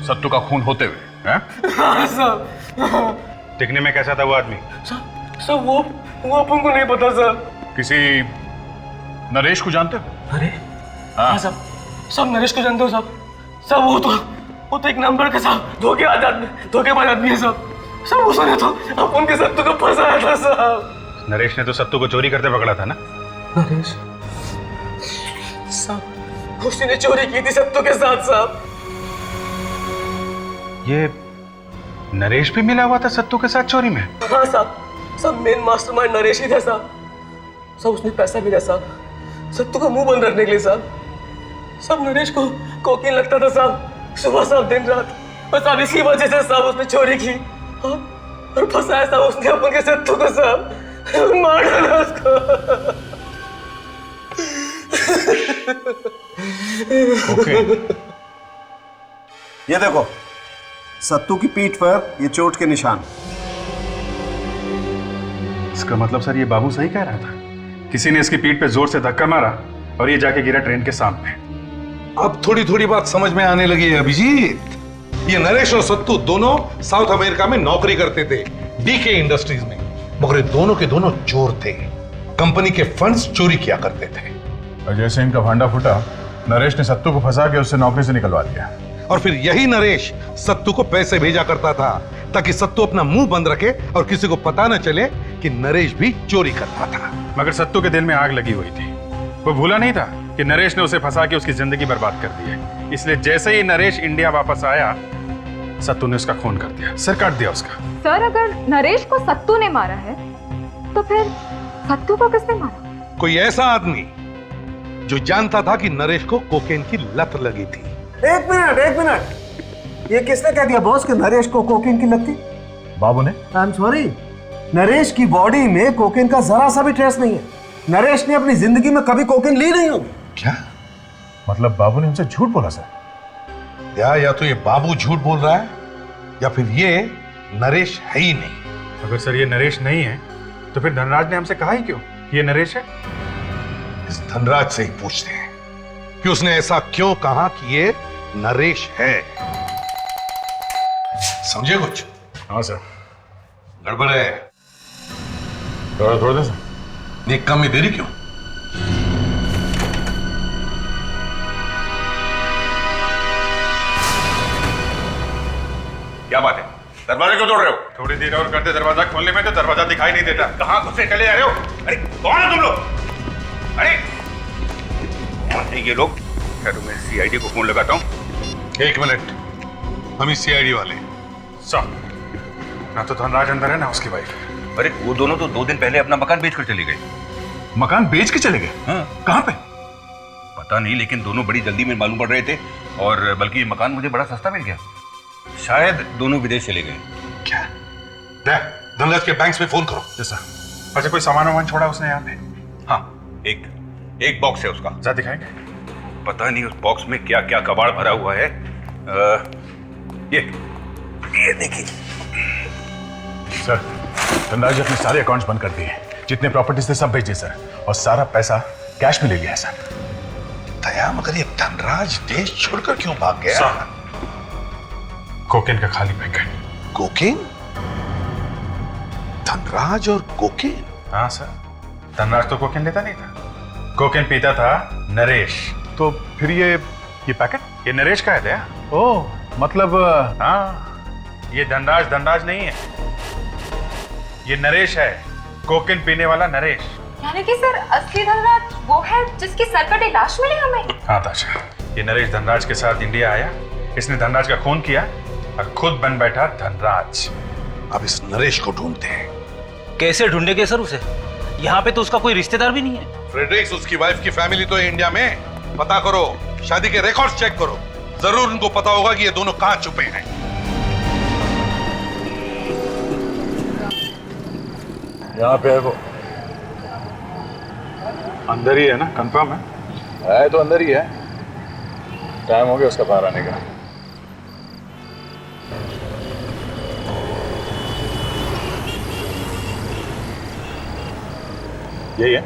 सत्तू का खून होते हुए? हैं? हाँ साहब। दिखने में कैसा था वो आदमी? सब वो अपन को नहीं पता साहब। किसी नरेश को जानते हो? अरे हाँ साहब, सब नरेश को जानते हो साहब। सब वो तो एक नंबर का साहब धोखेबाज आदमी है साहब। सब उसने तो अपन के सत्तू को फंसाया था साहब। नरेश ने तो सत्तू को चोरी करते पकड़ा था ना? नरेश साहब, उसने चोरी की थी सत्तू के साथ साहब। ये नरेश भी मिला हुआ था सत्तू के साथ चोरी में? हाँ साहब, सब मेन मास्टरमाइंड नरेश ही था साहब। सब उसने पैसा भी दिया साहब सत्तू का मुंह बंद रखने के लिए साहब। सब नरेश को कोकीन लगता था साहब, सुबह साहब दिन रात। बस अब इसी वजह से साहब उसने चोरी की और फंसाया साहब उसने अपन के सत्तू को साहब। मार डाला उसको। ओके। ये देखो, सत्तू की पीठ पर ये चोट के निशान। इसका मतलब सर ये बाबू सही कह रहा था, किसी ने इसकी पीठ पे जोर से धक्का मारा और ये जाके गिरा ट्रेन के सामने। अब थोड़ी थोड़ी बात समझ में आने लगी है अभिजीत। ये नरेश और सत्तू दोनों साउथ अमेरिका में नौकरी करते थे, डीके इंडस्ट्रीज में। मगर ये दोनों के दोनों चोर थे, कंपनी के फंड्स चोरी किया करते थे। और जैसे इनका भांडा फूटा, नरेश ने सत्तू को फंसा के उससे नौकरी से निकलवा दिया। और फिर यही नरेश सत्तू को पैसे भेजा करता था ताकि सत्तू अपना मुंह बंद रखे और किसी को पता न चले कि नरेश भी चोरी करता था। मगर सत्तू के दिल में आग लगी हुई थी। वो भूला नहीं था कि नरेश ने उसे फंसा के उसकी जिंदगी बर्बाद कर दी है। इसलिए जैसे ही नरेश इंडिया वापस आया, सत्तू ने उसका खून कर दिया, सिर काट दिया उसका। सर, अगर नरेश को सत्तू ने मारा है तो फिर सत्तू को किसने मारा? कोई ऐसा आदमी जो जानता था कि नरेश को कोकेन की लत लगी थी। एक मिनट, ये किसने कह दिया बॉस कि नरेश को कोकेन की लत थी? बाबू ने। आई एम सॉरी, नरेश की बॉडी में कोकेन का जरा सा भी ट्रेस नहीं है। नरेश ने अपनी जिंदगी में कभी कोकेन ली नहीं होगी। क्या मतलब बाबू ने हमसे झूठ बोला सर? या तो ये बाबू झूठ बोल रहा है या फिर ये नरेश है ही नहीं। अगर सर ये नरेश नहीं है तो फिर धनराज ने हमसे कहा ही क्यों कि ये नरेश है? इस धनराज से ही पूछते हैं कि उसने ऐसा क्यों कहा कि ये नरेश है। समझे कुछ? हाँ सर। गड़बड़ है। थोड़ा सर। ये कम में देरी क्यों? क्या बात है? दरवाजा क्यों तोड़ रहे हो? थोड़ी देर और करते दरवाजा खोलने में तो दरवाजा दिखाई नहीं देता। कहाँ घुसे चले आ रहे हो? अरे कौन है तुम लोग? अरे कौन है ये लोग? क्या तुम्हें सीआईडी को फोन लगाता हूँ? 1 मिनट, हम ही सीआईडी वाले। सब ना तो धनराज अंदर है ना उसकी वाइफ। अरे वो दोनों तो 2 दिन पहले अपना मकान बेच कर चले गए। मकान बेच के चले गए? हाँ। कहाँ पे? पता नहीं, लेकिन दोनों बड़ी जल्दी में मालूम पड़ रहे थे और बल्कि ये मकान मुझे बड़ा सस्ता मिल गया। शायद दोनों विदेश चले गए। क्या? धनराज के बैंक में फोन करो। जैसा अच्छा कोई सामान छोड़ा उसने यहाँ पे? हाँ, एक बॉक्स है उसका। जरा दिखाएंगे? पता नहीं उस बॉक्स में क्या क्या कबाड़ भरा हुआ है। ये देखिए सर, धनराज ने अपने सारे अकाउंट्स बंद कर दिए, जितने प्रॉपर्टीज थे सब भेजे सर, और सारा पैसा कैश में ले लिया है सर। दया, मगर ये धनराज देश छोड़कर क्यों भाग गया? कोकेन का खाली पैकेट। कोकेन? धनराज और कोकेन? हाँ सर, धनराज तो कोकेन लेता नहीं था, कोकेन पीता था नरेश। तो फिर ये पैकेट ये नरेश का है दया? ओह, मतलब हाँ, ये धनराज नहीं है, ये नरेश है, कोकेन पीने वाला नरेश। यानी कि सर असली धनराज वो है जिसकी सर कटी लाश मिली हमें? हाँ ताशा, ये नरेश धनराज के साथ इंडिया आया, इसने धनराज का खून किया और खुद बन बैठा धनराज। अब इस नरेश को ढूंढते हैं। कैसे ढूंढेंगे सर उसे? यहाँ पे तो उसका कोई रिश्तेदार भी नहीं है। फ्रेडरिक्स, उसकी वाइफ की फैमिली तो है इंडिया में। पता करो, शादी के रिकॉर्ड्स चेक करो, जरूर उनको पता होगा कि ये दोनों कहां छुपे हैं। यहाँ पे है वो, अंदर ही है ना? कंफर्म है तो अंदर ही है। टाइम हो गया उसका बाहर आने का। यही है?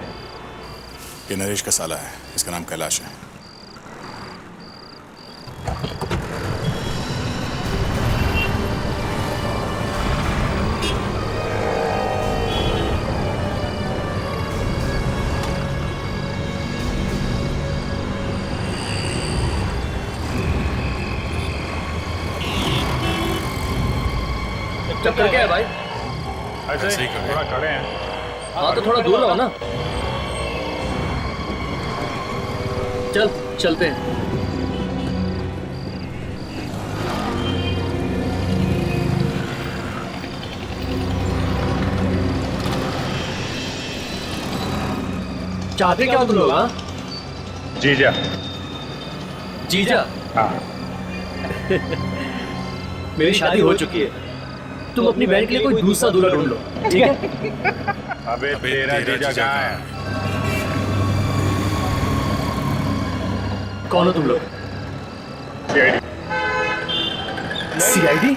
ये नरेश का साला है, इसका नाम कैलाश है। चक्कर क्या है भाई? ऐसे ही थोड़ा खड़े हैं। हाँ तो थोड़ा दूर रहो ना। चलते हैं। चाहते क्या तुम लोग? हाँ, जीजा। जीजा? हाँ। मेरी शादी हो चुकी है, तुम अपनी बहन के लिए कोई दूसरा दूल्हा ढूंढ लो, ठीक है? अबे तेरा जीजा कहाँ है? कौन हो तुम लोग? सीआईडी?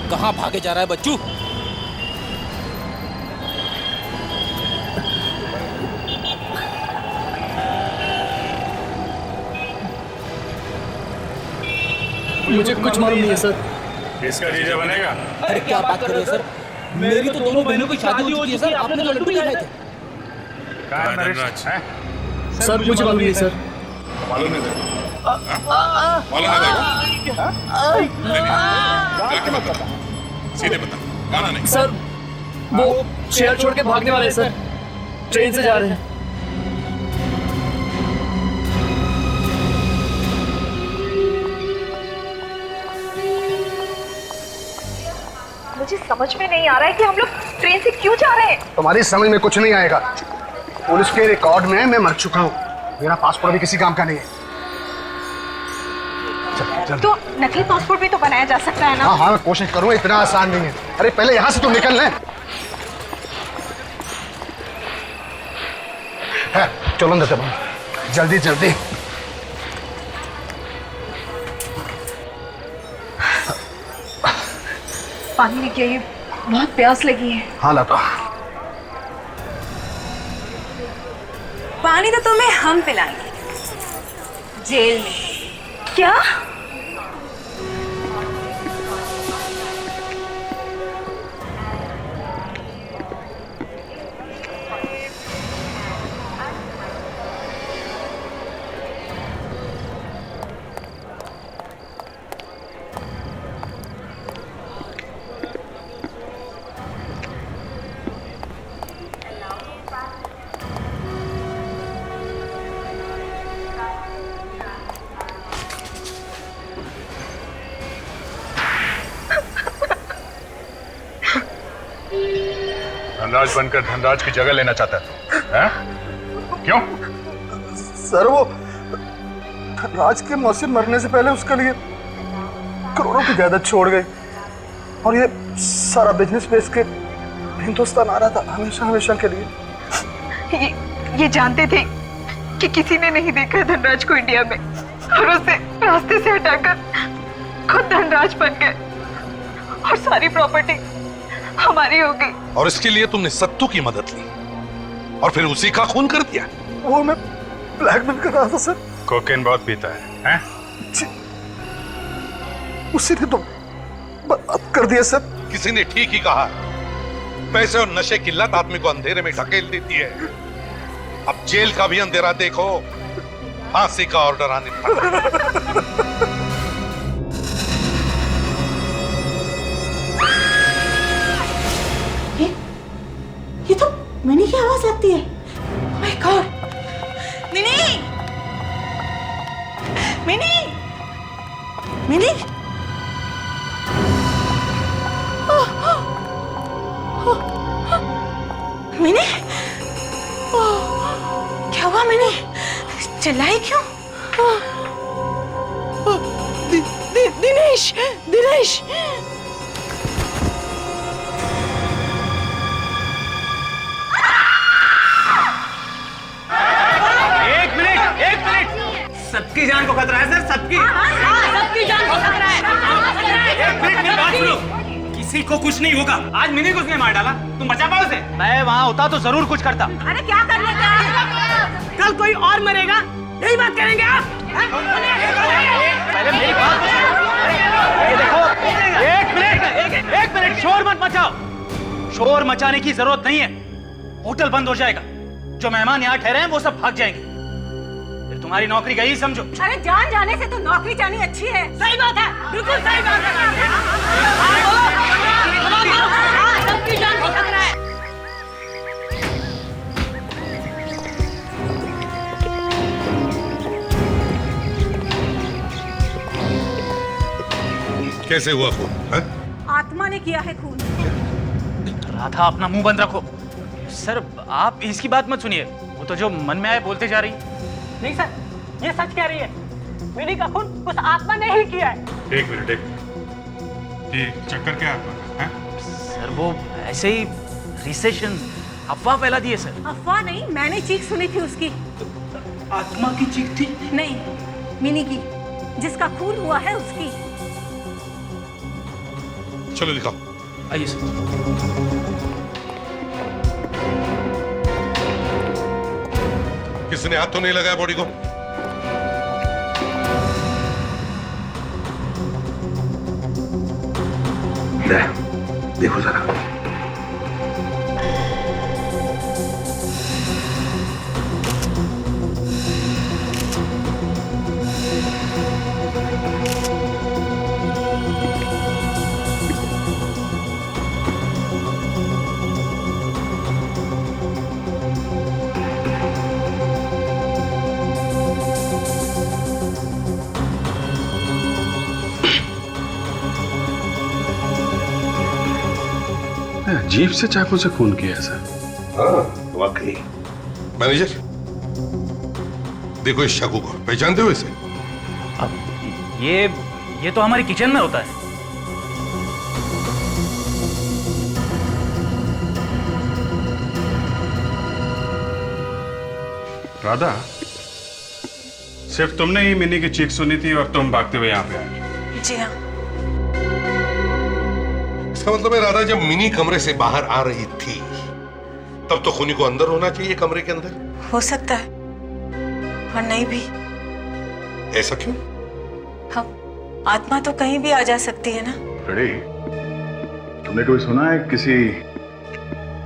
कहाँ भागे जा रहा है बच्चू? मुझे कुछ मालूम नहीं है सर। इसका जीजा बनेगा? अरे क्या बात कर रहे हैं सर? मेरी तो दोनों बहनों की शादी हो चुकी है सर, आपने तो लड्डू भी खाए थे। कहाँ है नरेश? सर मुझे मालूम नहीं है सर। मालूम नहीं था? सीधे बता, गाना नहीं। सर वो शहर छोड़ के भागने वाले हैं सर, ट्रेन से जा रहे हैं। मुझे समझ में नहीं आ रहा है कि हम लोग ट्रेन से क्यों जा रहे हैं। तुम्हारी समझ में कुछ नहीं आएगा। पुलिस के रिकॉर्ड में मैं मर चुका हूँ, मेरा पासपोर्ट भी किसी काम का नहीं है। चल। तो नकली पासपोर्ट भी तो बनाया जा सकता है ना? हाँ, मैं कोशिश करूँ, इतना आसान नहीं है। अरे पहले यहाँ से तो निकल लें। चलो देते भाई, जल्दी जल्दी। पानी लेके आइए, बहुत प्यास लगी है। हाँ लाता। पानी तो तुम्हें हम पिलाएंगे जेल में। क्या? धनराज बनकर धनराज की जगह लेना चाहता है तू, हैं? क्यों? सर वो धनराज के मौसी मरने से पहले उसके लिए करोड़ों की जायदाद छोड़ गई और ये सारा बिजनेस बेच के हिंदुस्तान आ रहा था हमेशा हमेशा के लिए। ये जानते थे कि किसी ने नहीं देखा है धनराज को इंडिया में और उसे रास्ते से हटाकर खुद धनराज बन गए और सारी प्रॉपर्टी हमारी हो गई। और इसके लिए तुमने सत्तू की मदद ली और फिर उसी का खून कर दिया। वो मैं ब्लैकमेल कर रहा था सर। कोकेन बहुत पीता है, हैं? उसी ने तो बर्बाद कर दिया सर। किसी ने ठीक ही कहा, पैसे और नशे की लत आदमी को अंधेरे में ढकेल देती है। अब जेल का भी अंधेरा देखो, फांसी का ऑर्डर आने पर। ये तो मिनी की आवाज लगती है। My God, mini, mini, mini, mini, क्या हुआ मिनी? चिल्लाई क्यों? दिनेश, दिनेश, सबकी जान को खतरा है सर, सबकी सबकी जान को खतरा है। एक मिनट मेरी बात सुनो, किसी को कुछ नहीं होगा। आज मिनी को उसने मार डाला, तुम बचा पाओ उसे? मैं वहाँ होता तो जरूर कुछ करता। अरे क्या कर लेते हैं? कल कोई और मरेगा, यही बात करेंगे आप? पहले मेरी बात तो सुनो। ये देखो, एक मिनट शोर मत मचाओ। शोर मचाने की जरूरत नहीं है, होटल बंद हो जाएगा। जो मेहमान यहाँ ठहरे हैं वो सब भाग जाएंगे, फिर तुम्हारी नौकरी गई समझो। अरे जान जाने से तो नौकरी जानी अच्छी है। सही बात है, बिल्कुल सही बात है। सबकी जान को खतरा है। कैसे हुआ खून? आत्मा ने किया है खून। राधा अपना मुंह बंद रखो। सर आप इसकी बात मत सुनिए, वो तो जो मन में आए बोलते जा रही। नहीं सर, ये सच कह रही है। मिनी का खून उस आत्मा ने ही किया है। एक मिनट, ये चक्कर क्या है? सर वो ऐसे ही रिसेशन अफवाह फैला दी है सर। अफवाह नहीं, मैंने चीख सुनी थी उसकी। आत्मा की चीख थी? नहीं, मिनी की, जिसका खून हुआ है उसकी। चलो दिखाओ। आइए सर। किसने हाथ तो नहीं लगाया बॉडी को? देखो जरा, अजीब से चाकू से खून किया सर। हाँ वाकई। मैनेजर देखो इस चाकू को, पहचानते हो इसे? अब ये तो हमारे किचन में होता है। राधा, सिर्फ तुमने ही मिनी की चीख सुनी थी और तुम भागते हुए यहाँ पे आए। जी हाँ। इसका मतलब है राधा, जब मिनी कमरे से बाहर आ रही थी तब तो खूनी को अंदर होना चाहिए, कमरे के अंदर। हो सकता है और नहीं भी। ऐसा क्यों? हम आत्मा तो कहीं भी आ जा सकती है ना। रेडी, तुमने कभी सुना है किसी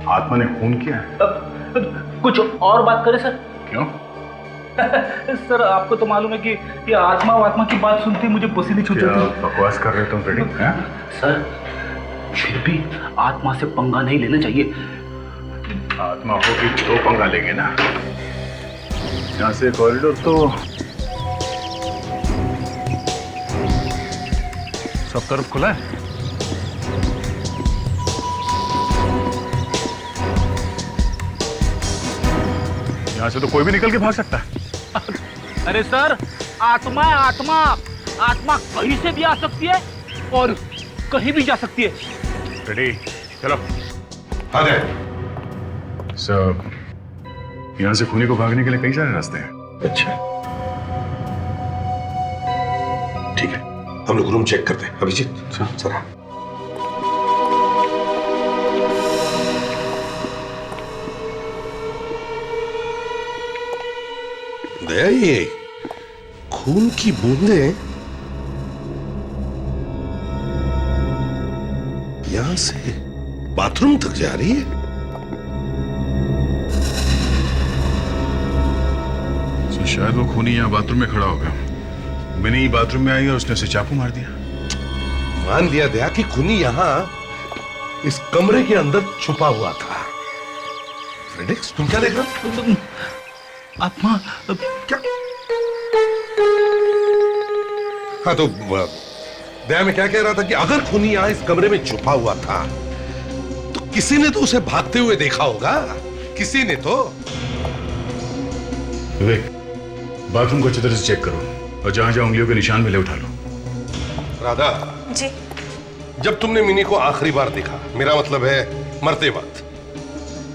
आत्मा ने खून किया है? कुछ और बात करें सर? क्यों? सर आपको तो मालूम है कि ये आत्मा की बात सुनते ही मुझे पसीने छूट जाते हैं। बकवास कर रहे हो तुम रेडी? सर फिर भी आत्मा से पंगा नहीं लेना चाहिए। आत्मा होगी तो पंगा लेंगे ना। यहाँ से कॉरिडोर तो सब तरफ खुला है। यहाँ से तो कोई भी निकल के भाग सकता है। अरे सर, आत्मा है आत्मा। आत्मा कहीं से भी आ सकती है और कहीं भी जा सकती है। रेडी, चलो। आ गए। सब यहाँ से खूनी को भागने के लिए कई सारे रास्ते हैं। अच्छा, ठीक है, हम लोग रूम चेक करते हैं। अभिजीत, जरा। दया, ये खून की बूंदें यहां से बाथरूम तक जा रही है। तो शायद वो खूनी यहाँ बाथरूम में खड़ा होगा। मिनी बाथरूम में आई और उसने उसे चाकू मार दिया। मान लिया दया कि खूनी यहां इस कमरे के अंदर छुपा हुआ था। फ्रेडिक्स, तुम क्या देख रहे हो? आत्मा क्या? हाँ, तो दया मैं क्या कह रहा था कि अगर खूनी यहां इस कमरे में छुपा हुआ था तो किसी ने तो उसे भागते हुए देखा होगा। किसी ने तो। विवेक, बाथरूम को अच्छी तरह से चेक करो और जहां जहां उंगलियों के निशान मिले उठा लो। राधा जी। जब तुमने मिनी को आखिरी बार देखा, मेरा मतलब है मरते वक्त,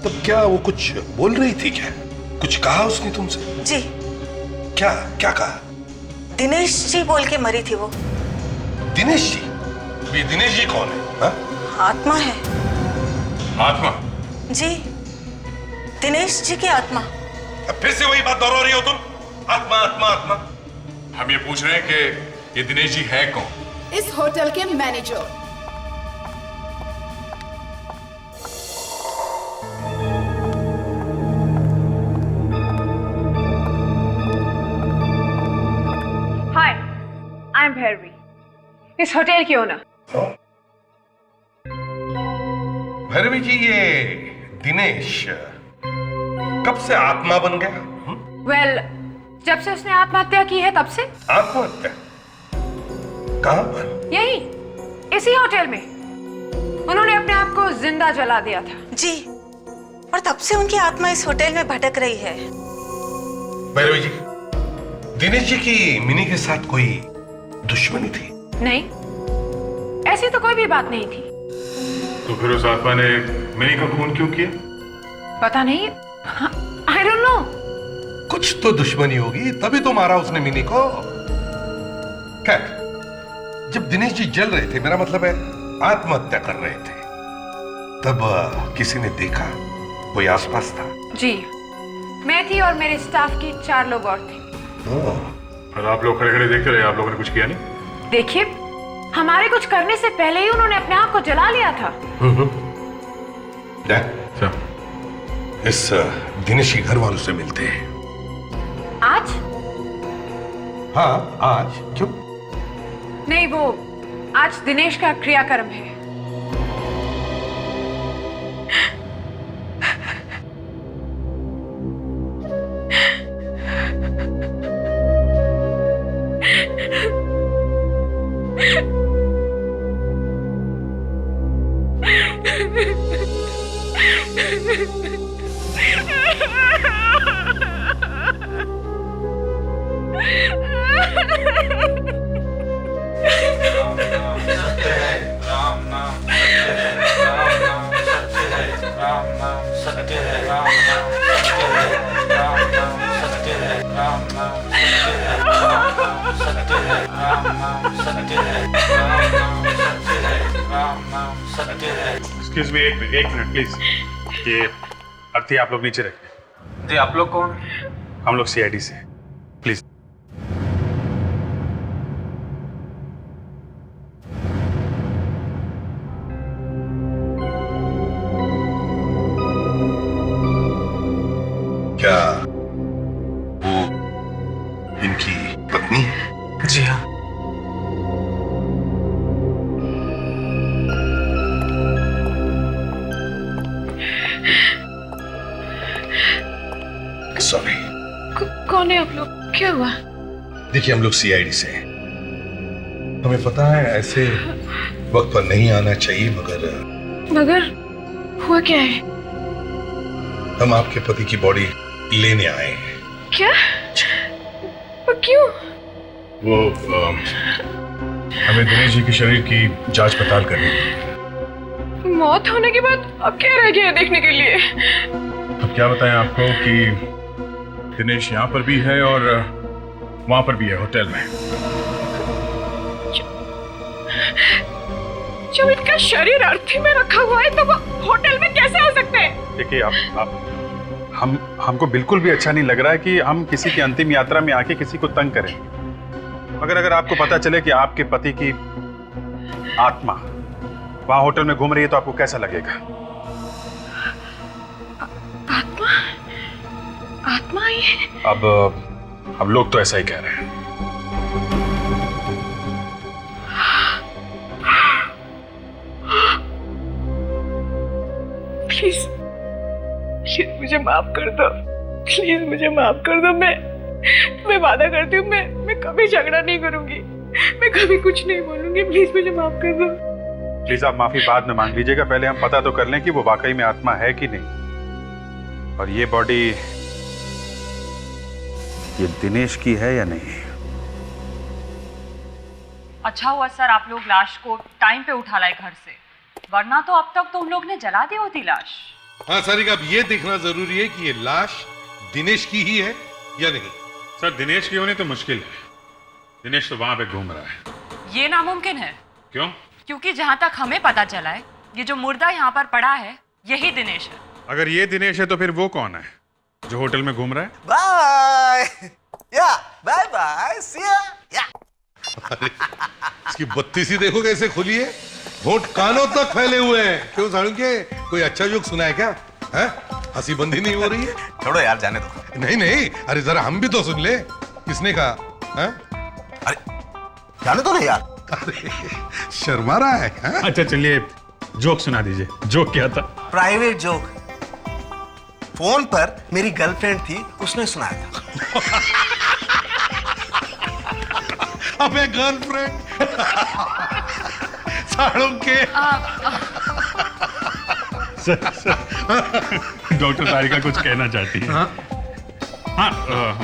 तब क्या वो कुछ बोल रही थी? क्या कुछ कहा उसने तुमसे? जी। क्या क्या कहा? दिनेश जी बोल के मरी थी वो। दिनेश जी? ये दिनेश जी कौन है? हा? आत्मा है। आत्मा? जी, दिनेश जी की आत्मा। अब फिर से वही बात दोहरा रही हो तुम? आत्मा आत्मा आत्मा। हम ये पूछ रहे हैं कि ये दिनेश जी है कौन? इस होटल के manager. Hi, I am Bhairavi, इस होटल की ओनर। भैरवी जी, ये दिनेश कब से आत्मा बन गया? वेल, जब से उसने आत्महत्या की है तब से। आत्महत्या? कहां पर? यही, इसी होटल में। उन्होंने अपने आप को जिंदा जला दिया था। जी, और तब से उनकी आत्मा इस होटल में भटक रही है। भैरवी जी, दिनेश जी की मिनी के साथ कोई दुश्मनी थी? नहीं, ऐसी तो कोई भी बात नहीं थी। तो फिर उस आत्मा ने मिनी का खून क्यों किया? पता नहीं, आई डोंट नो। कुछ तो दुश्मनी होगी, तभी तो मारा उसने मिनी को। खैर, जब दिनेश जी जल रहे थे, मेरा मतलब है आत्महत्या कर रहे थे, तब किसी ने देखा? कोई आसपास था? जी, मैं थी और मेरे स्टाफ की 4 लोग और थे। और आप लोग खड़े खड़े देखते रहे, आप लोगों ने कुछ किया नहीं? देखिए, हमारे कुछ करने से पहले ही उन्होंने अपने आप को जला लिया था। इस दिनेश के घर वालों से मिलते हैं। आज? हाँ, आज। क्यों? नहीं, वो आज दिनेश का क्रियाक्रम है। सत्य है, राम नाम सत्य है, राम नाम सत्य है, राम नाम सत्य एक्सक्यूज मी, एक मिनट प्लीज। ये अर्थी आप लोग नीचे रखिए। जी, आप लोग कौन? हम लोग सीआईडी से, प्लीज। क्या वो इनकी पत्नी है? जी हाँ। सॉरी। कौन है आप लोग? क्या हुआ? देखिए, हम लोग सीआईडी से हैं। हमें पता है ऐसे वक्त पर नहीं आना चाहिए, मगर हुआ क्या है? हम आपके पति की बॉडी लेने आए हैं। क्या? पर क्यों? वो हमें दिनेश जी के शरीर की जांच पड़ताल करनी है। मौत होने के बाद अब क्या रह गया है देखने के लिए? अब क्या बताएं आपको कि दिनेश यहाँ पर भी है और वहां पर भी है, होटल में। जब इनका शरीर अर्थी में रखा हुआ है तो वो होटल में कैसे आ सकते हैं? देखिए, आप हमको बिल्कुल भी अच्छा नहीं लग रहा है कि हम किसी की अंतिम यात्रा में आके किसी को तंग करें। मगर अगर आपको पता चले कि आपके पति की आत्मा वहां होटल में घूम रही है तो आपको कैसा लगेगा? आत्मा? आत्मा आई है? अब लोग तो ऐसा ही कह रहे हैं। प्लीज मुझे माफ कर दो। प्लीज मुझे माफ कर दो। मैं वादा करती हूँ मैं कभी झगड़ा नहीं करूंगी। मैं कभी कुछ नहीं बोलूंगी। प्लीज मुझे माफ कर दो। प्लीज आप माफी बाद में मांग लीजिएगा, पहले हम पता तो कर लें कि वो वाकई में आत्मा है कि नहीं, और ये बॉडी ये दिनेश की है या नहीं। अच्छा हुआ सर आप लोग लाश को टाइम पे उठा लाए घर से, वरना तो अब तक तो उन लोग ने जला दी होती लाश। हाँ सारिका, अब ये देखना जरूरी है कि ये लाश दिनेश की ही है या नहीं। सर, दिनेश की होनी तो मुश्किल है। दिनेश तो वहां पे घूम रहा है। ये नामुमकिन है। क्यों? क्योंकि जहाँ तक हमें पता चला है, ये जो मुर्दा यहाँ पर पड़ा है यही दिनेश है। अगर ये दिनेश है तो फिर वो कौन है जो होटल में घूम रहा है? बाय या बाय बाय सी या। इसकी बत्ती सी देखो कैसे खुली है, होंठ कानों तक फैले हुए हैं। क्यों सारुके, कोई अच्छा जोक सुना है क्या? हैं? हंसी बंदी नहीं हो रही है? छोड़ो यार, जाने दो। नहीं नहीं, अरे जरा हम भी तो सुन ले। किसने कहा? हैं? अरे जाने दो ना यार। अरे शर्मा रहा है हा? अच्छा चलिए, जोक सुना दीजिए। जोक क्या था? Private joke. फोन पर मेरी गर्लफ्रेंड थी, उसने सुनाया था। अबे गर्लफ्रेंड सारुके। डॉक्टर सारिका कुछ कहना चाहती है। हाँ,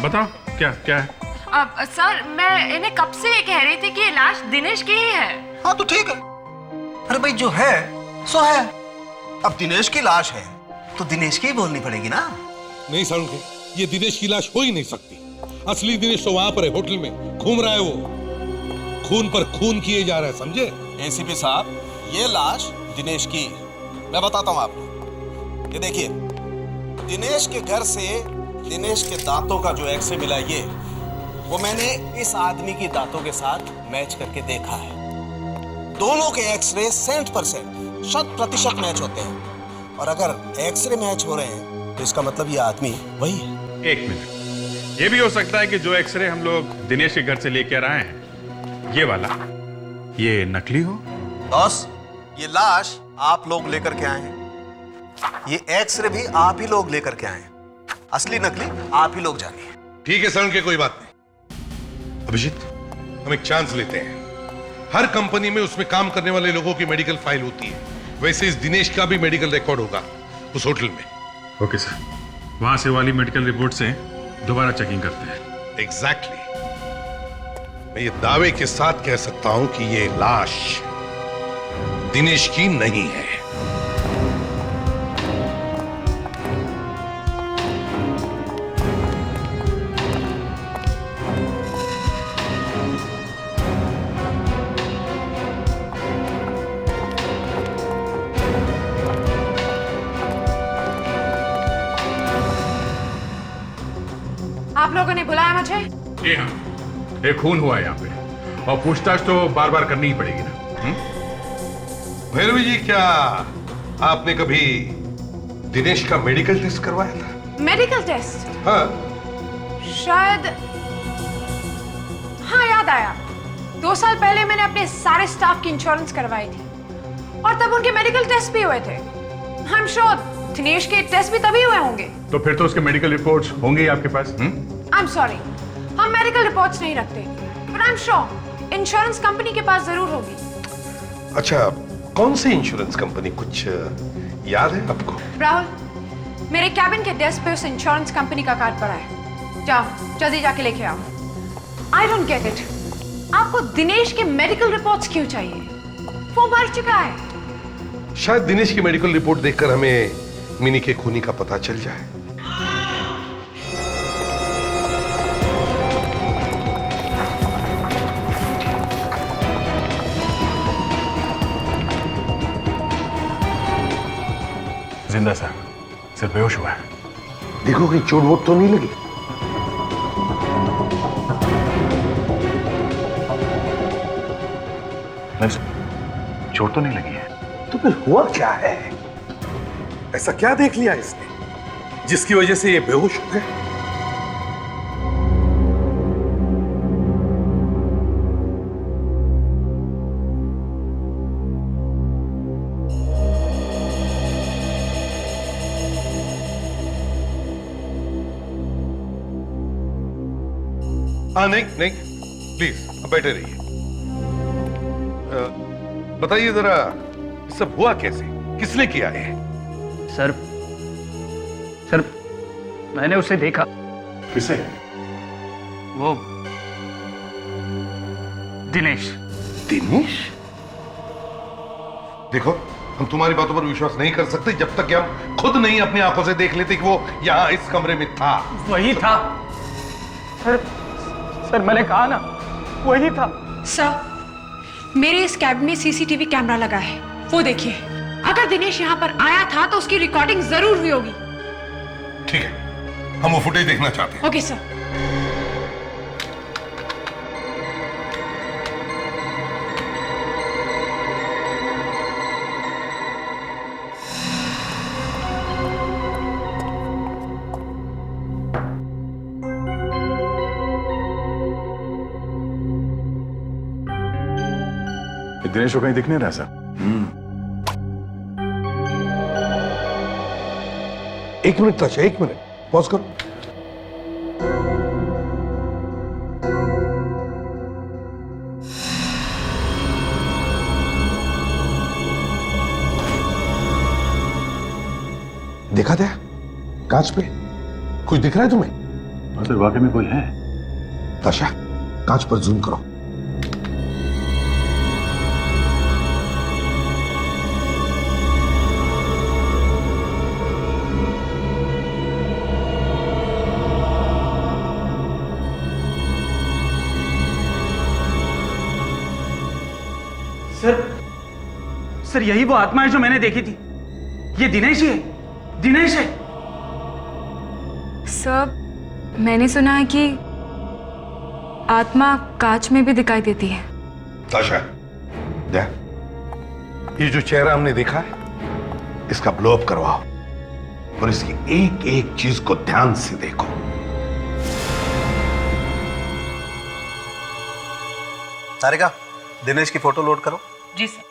बताओ क्या क्या है? अब सर मैं इन्हें कब से ये कह रही थी कि ये लाश दिनेश की ही है। हाँ तो ठीक है। अरे भाई जो है सो है। अब दिनेश की लाश है तो दिनेश की ही बोलनी पड़ेगी ना। नहीं सारुके, ये दिनेश की लाश हो ही नहीं सकती। असली दिनेश तो वहां पर है, होटल में घूम रहा है। वो खून पर खून किए जा रहा है, समझे? एसीपी साहब, ये लाश दिनेश की है। मैं बताता हूँ आपको। ये देखिए, दिनेश के घर से दिनेश के दांतों का जो एक्सरे मिला, ये वो मैंने इस आदमी की दांतों के साथ मैच करके देखा है। दोनों के एक्सरे 100% 100% मैच होते हैं। और अगर एक्सरे मैच हो रहे हैं तो इसका मतलब ये आदमी वही है। एक मिनट, ये भी हो सकता है कि जो एक्सरे हम लोग दिनेश के घर से लेकर आए हैं, ये वाला, ये नकली हो। बॉस, ये लाश आप लोग लेकर के आए हैं। ये एक्सरे भी आप ही लोग लेकर के आए हैं। असली नकली आप ही लोग जानिए। ठीक है सर, के कोई बात नहीं। अभिजीत, हम एक चांस लेते हैं। हर कंपनी में उसमें काम करने वाले लोगों की मेडिकल फाइल होती है, वैसे इस दिनेश का भी मेडिकल रिकॉर्ड होगा उस होटल में। ओके सर, वहां से वाली मेडिकल रिपोर्ट से दोबारा चेकिंग करते हैं। एग्जैक्टली। मैं ये दावे के साथ कह सकता हूं कि ये लाश दिनेश की नहीं है। आप लोगों ने बुलाया मुझे? जी हाँ, एक खून हुआ है यहाँ पे और पूछताछ तो बार बार करनी ही पड़ेगी ना। भैरवी जी, क्या आपने कभी दिनेश का मेडिकल टेस्ट करवाया था? Medical test? हाँ। शायद, हाँ याद आया। 2 साल पहले मैंने अपने सारे स्टाफ की इंश्योरेंस करवाई थी और तब उनके मेडिकल टेस्ट भी हुए थे। आई एम श्योर दिनेश के टेस्ट भी तभी हुए होंगे। तो फिर तो उसके मेडिकल रिपोर्ट्स होंगे ही आपके पास। आई एम सॉरी, हम मेडिकल रिपोर्ट्स नहीं रखते, but I am sure insurance company के पास जरूर होगी। अच्छा, कौन सी इंश्योरेंस कंपनी, कुछ याद है आपको? राहुल, मेरे कैबिन के डेस्क पे उस इंश्योरेंस कंपनी का कार्ड पड़ा है। जाओ जल्दी जाके लेके आओ। आई डोंट गेट इट, आपको दिनेश के मेडिकल रिपोर्ट्स क्यों चाहिए? वो मर चुका है। शायद दिनेश की मेडिकल रिपोर्ट देखकर हमें मिनी के खूनी का पता चल जाए। जिंदा सर, सिर्फ बेहोश हुआ है। देखो कहीं चोट वोट तो नहीं लगी? नहीं सर, चोट तो नहीं लगी है। तो फिर हुआ क्या है? ऐसा क्या देख लिया इसने जिसकी वजह से ये बेहोश हो गए? हाँ, नहीं नहीं, प्लीज बैठे रहिए। बताइए जरा, ये सब हुआ कैसे, किसने किया है? सर मैंने उसे देखा। किसे? वो दिनेश। दिनेश? देखो, हम तुम्हारी बातों पर विश्वास नहीं कर सकते जब तक कि हम खुद नहीं अपनी आंखों से देख लेते कि वो यहां इस कमरे में था। वही था सर, मैंने कहा ना, वही था। सर, मेरे इस कैबिन में सीसीटीवी कैमरा लगा है, वो देखिए। अगर दिनेश यहाँ पर आया था तो उसकी रिकॉर्डिंग जरूर हुई होगी। ठीक है, हम वो फुटेज देखना चाहते हैं। Okay sir. दिनेश को कहीं दिख नहीं रहा सर। एक मिनट ताशा, एक मिनट, पॉज करो। देखा था कांच पे कुछ दिख रहा है तुम्हें? सर वाकई में कोई है। ताशा, कांच पर जूम करो। सर यही वो आत्मा है जो मैंने देखी थी। ये दिनेश ही है, दिनेश है। सर, मैंने सुना है कि आत्मा कांच में भी दिखाई देती है। ताशा, देख, ये जो चेहरा हमने देखा है, इसका ब्लो अप करवाओ और इसकी एक एक चीज को ध्यान से देखो। सारिका, दिनेश की फोटो लोड करो। जी सर।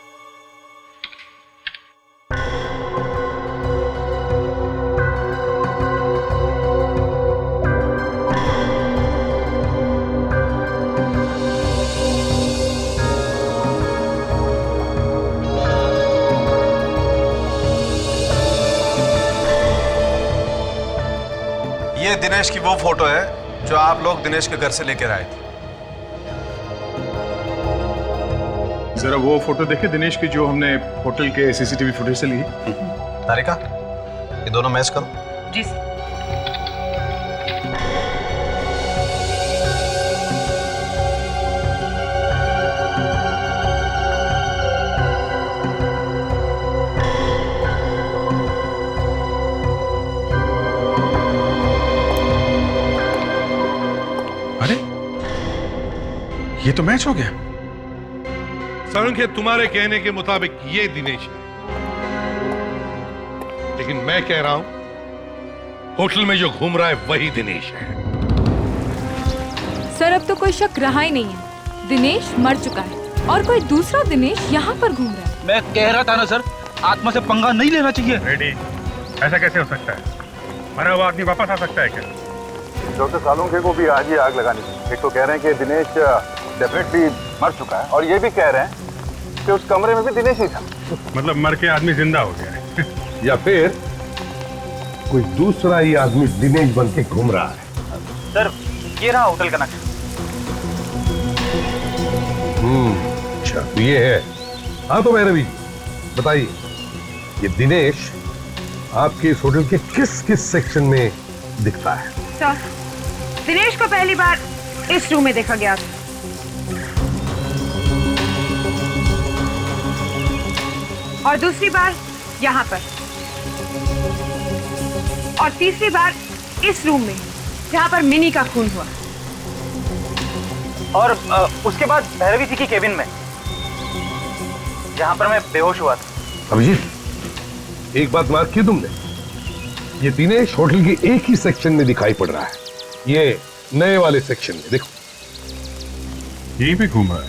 ये दिनेश की वो फोटो है जो आप लोग दिनेश के घर से लेकर आए थे। जरा वो फोटो देखे दिनेश की जो हमने होटल के सीसीटीवी फुटेज से ली। तारिका, ये दोनों मैच करो। जी सर। तो मैच हो गया। संख्य तुम्हारे कहने के मुताबिक ये दिनेश है, लेकिन मैं कह रहा हूं होटल में जो घूम रहा है वही दिनेश है। सर अब तो कोई शक रहा ही नहीं है, दिनेश मर चुका है और कोई दूसरा दिनेश यहाँ पर घूम रहा है। मैं कह रहा था ना सर, आत्मा से पंगा नहीं लेना चाहिए। रेडी, ऐसा कैसे हो सकता है? मरा हुआ आदमी वापस आ सकता है क्या? डॉक्टर सालुंखे को भी आज ही आग लगानी थी। एक तो कह रहे हैं कि दिनेश डेफिनेटली मर चुका है, और ये भी कह रहे हैं कि उस कमरे में भी दिनेश ही था। मतलब मर के आदमी जिंदा हो गया है। या फिर कोई दूसरा ही आदमी दिनेश बन के घूम रहा है। सर ये रहा होटल का नक्शा। अच्छा तो ये है। हाँ तो भैरवी जी बताइए, ये दिनेश आपके इस होटल के किस किस सेक्शन में दिखता है? सर दिनेश को पहली बार इस रूम में देखा गया था, और दूसरी बार यहाँ पर, और तीसरी बार इस रूम में जहाँ पर मिनी का खून हुआ, और उसके बाद भैरवी जी की केबिन में जहाँ पर मैं बेहोश हुआ था। अभिजीत एक बात मार्क की तुमने, ये दिनेश होटल की एक ही सेक्शन में दिखाई पड़ रहा है, ये नए वाले सेक्शन में देखो। यहीं पे घूम रहा है।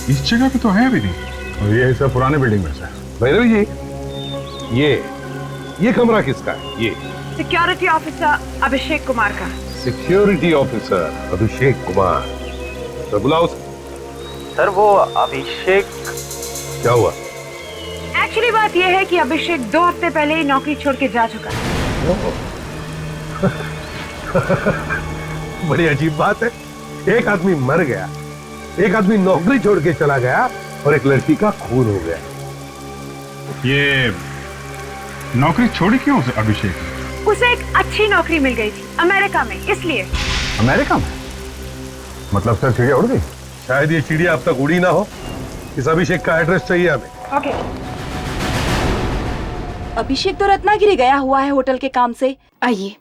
इस जगह पे तो है भी नहीं, और ये सब पुराने बिल्डिंग में से। भैरवी जी ये कमरा किसका है? ये सिक्योरिटी ऑफिसर अभिषेक कुमार का। सिक्योरिटी ऑफिसर अभिषेक कुमार, तो बुलाओ। सर वो अभिषेक क्या हुआ? एक्चुअली बात यह है कि अभिषेक 2 हफ्ते पहले ही नौकरी छोड़ के जा चुका है। बड़ी अजीब बात है, एक आदमी मर गया, एक आदमी नौकरी छोड़ के चला गया, और एक लड़की का खून हो गया। ये नौकरी छोड़ी क्यों उसे अभिषेक? उसे एक अच्छी नौकरी मिल गई थी अमेरिका में, इसलिए। अमेरिका में? मतलब सर चिड़िया उड़ गई? शायद ये चिड़िया अब तक उड़ी ना हो। इस अभिषेक का एड्रेस चाहिए हमें। ओके। अभिषेक तो रत्नागिरी गया हुआ है होटल के काम से। आइए।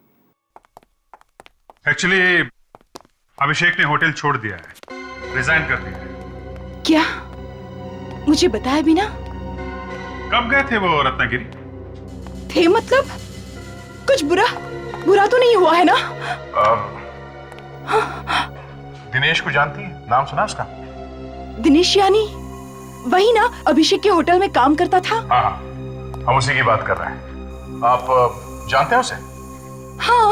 एक्चुअली अभिषेक ने होटल छोड़ दिया है, रिजाइन कर दिया है। क्या? मुझे बताया भी ना। कब गए थे वो रत्नागिरी? थे मतलब? कुछ बुरा तो नहीं हुआ है ना? दिनेश को जानती है? नाम सुना उसका? दिनेश यानी वही ना, अभिषेक के होटल में काम करता था। हाँ, हम उसी की बात कर रहे हैं। आप जानते हैं उसे? हाँ,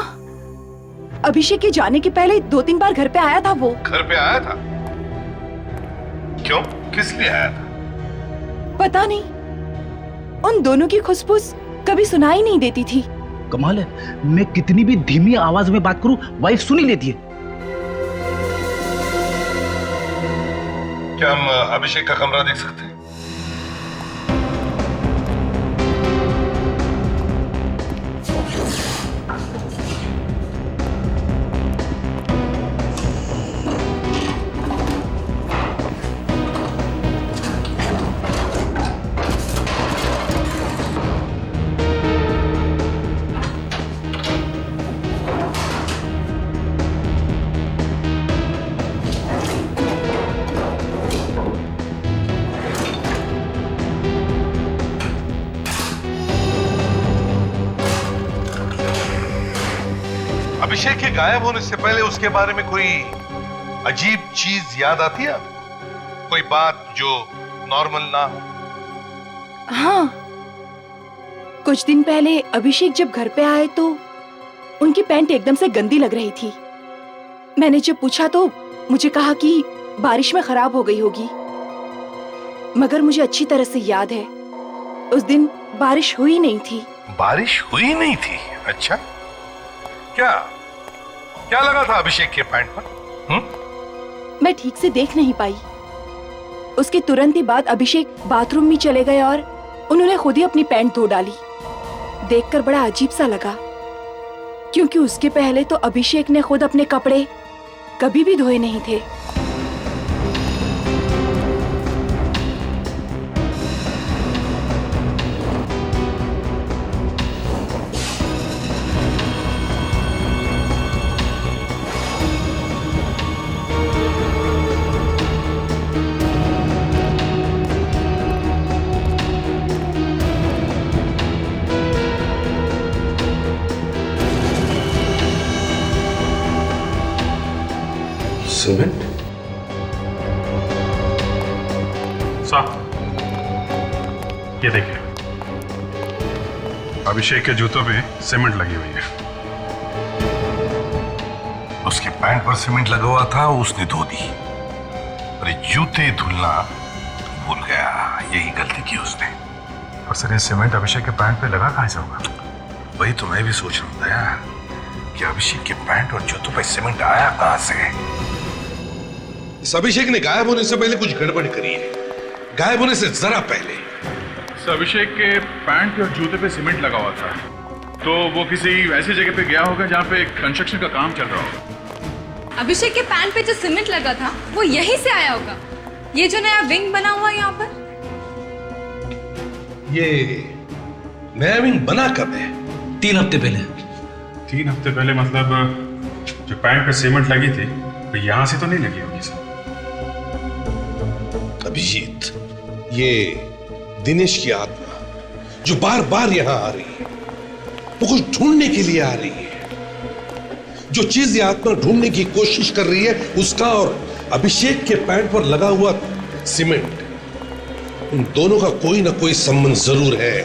अभिषेक के जाने के पहले 2-3 बार घर पे आया था वो। घर पे आया था? क्यों? किस लिए आया था? पता नहीं, उन दोनों की खुशबूस कभी सुनाई नहीं देती थी। कमाल है, मैं कितनी भी धीमी आवाज में बात करूं, वाइफ सुन ही लेती है। क्या हम अभिषेक का कमरा देख सकते हैं? अभिषेक के गायब होने से पहले उसके बारे में कोई अजीब चीज याद आती है? कोई बात जो नॉर्मल ना हो? हाँ, कुछ दिन पहले अभिषेक जब घर पे आए तो उनकी पैंट एकदम से गंदी लग रही थी। मैंने जब पूछा तो मुझे कहा कि बारिश में खराब हो गई होगी, मगर मुझे अच्छी तरह से याद है उस दिन बारिश हुई नहीं थी। बारिश हुई नहीं थी? अच्छा, क्या क्या लगा था अभिषेक के पैंट पर? मैं ठीक से देख नहीं पाई। उसके तुरंत ही बाद अभिषेक बाथरूम में चले गए और उन्होंने खुद ही अपनी पैंट धो डाली। देखकर बड़ा अजीब सा लगा, क्योंकि उसके पहले तो अभिषेक ने खुद अपने कपड़े कभी भी धोए नहीं थे। सीमेंट? साहब, ये देखिए, अभिषेक के जूतों पे सीमेंट लगी हुई है। उसके पैंट पर सीमेंट लगा हुआ था, उसने धो दी। और ये जूते धुलना भूल गया, यही गलती की उसने। और सर, ये सीमेंट अभिषेक के पैंट पे लगा कहां से होगा? वही तो मैं भी सोच रहा था यार, कि अभिषेक के पैंट और जूतों पे सीमेंट आया कहां से? इस अभिषेक ने गायब होने से पहले कुछ गड़बड़ करी है, गायब होने से जरा पहले। तो अभिषेक के पैंट पे और जूते पे सीमेंट लगा हुआ था, तो वो किसी ऐसी जगह पे गया होगा जहाँ पे कंस्ट्रक्शन का काम चल रहा होगा। अभिषेक के पैंट पे जो सीमेंट लगा था वो यहीं से आया होगा। ये जो नया विंग बना हुआ है यहाँ पर, ये नया विंग बना कब है? 3 हफ्ते पहले। 3 हफ्ते पहले मतलब जो पैंट पे सीमेंट लगी थी तो यहाँ से तो नहीं लगी होगी सर। अभिजीत, ये दिनेश की आत्मा जो बार बार यहां आ रही है, वो कुछ ढूंढने के लिए आ रही है। जो चीज ये आत्मा ढूंढने की कोशिश कर रही है, उसका और अभिषेक के पैंट पर लगा हुआ सीमेंट, उन दोनों का कोई ना कोई संबंध जरूर है।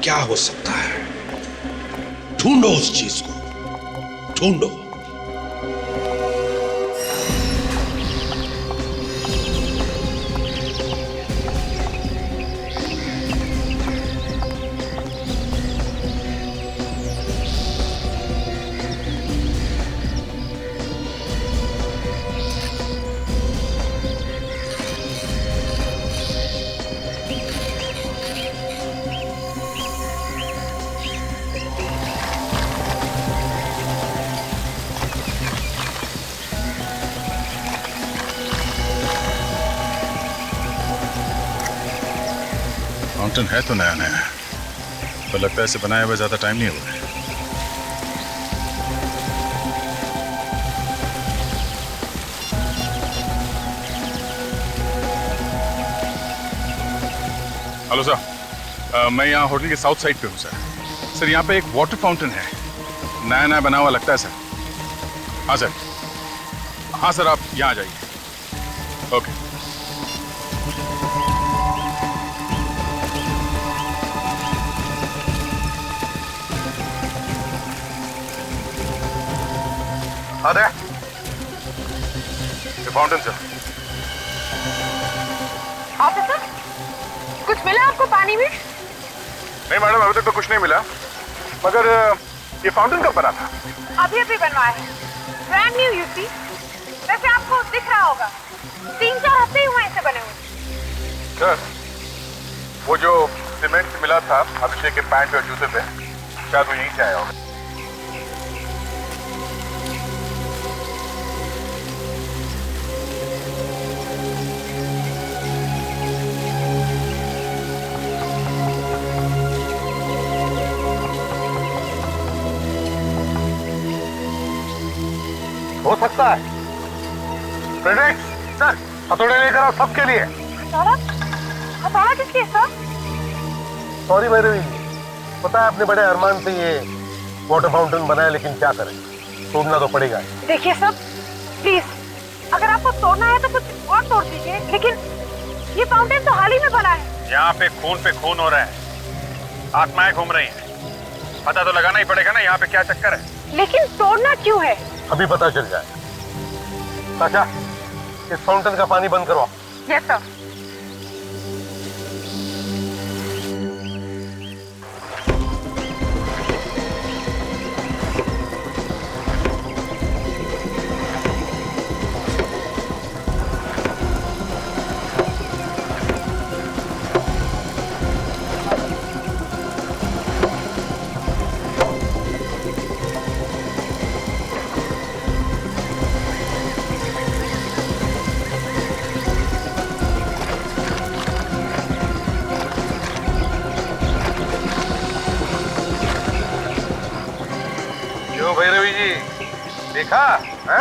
क्या हो सकता है? ढूंढो उस चीज को, ढूंढो। फाउंटेन है तो नया नया, पर लगता है इसे बनाए हुए ज्यादा टाइम नहीं हुआ है। हेलो सर, मैं यहाँ होटल के साउथ साइड पे हूँ सर। सर, यहाँ पे एक वाटर फाउंटेन है, नया नया बना हुआ लगता है सर। हाँ सर, हाँ सर, आप यहाँ आ जाइए। ओके। अरे ये फाउंटेन सर। ऑफिसर, कुछ मिला आपको पानी में? नहीं मैडम, अभी तक तो कुछ नहीं मिला, मगर ये फाउंटेन कब बना था? अभी अभी बनवाया है, ब्रांड न्यू यू सी। वैसे आपको दिख रहा होगा, 3-4 हफ्ते ही हुए इसे बने हुए। सर, वो जो सीमेंट मिला था अभिषेक के पैंट और जूते पे, शायद वो यहीं से आया होगा। हो सकता है। फ्रेडरिक्स, सर, हथौड़े लेकर आओ सबके लिए। हथौड़ा किस लिए सर? सॉरी भैरवी, पता है अपने बड़े अरमान से ये वाटर फाउंटेन बनाया, लेकिन क्या करें, तोड़ना तो पड़ेगा। देखिए सर, प्लीज, अगर आपको तोड़ना है तो कुछ और तोड़ दीजिए, लेकिन ये फाउंटेन तो हाल ही में बना है। यहाँ पे खून हो रहा है, आत्माएं घूम रही हैं। पता तो लगाना ही पड़ेगा ना यहाँ पे क्या चक्कर है। लेकिन तोड़ना क्यों है? अभी पता चल जाए। चाचा, इस फाउंटेन का पानी बंद करवाओ। Yes sir. भैरवी जी, देखा है?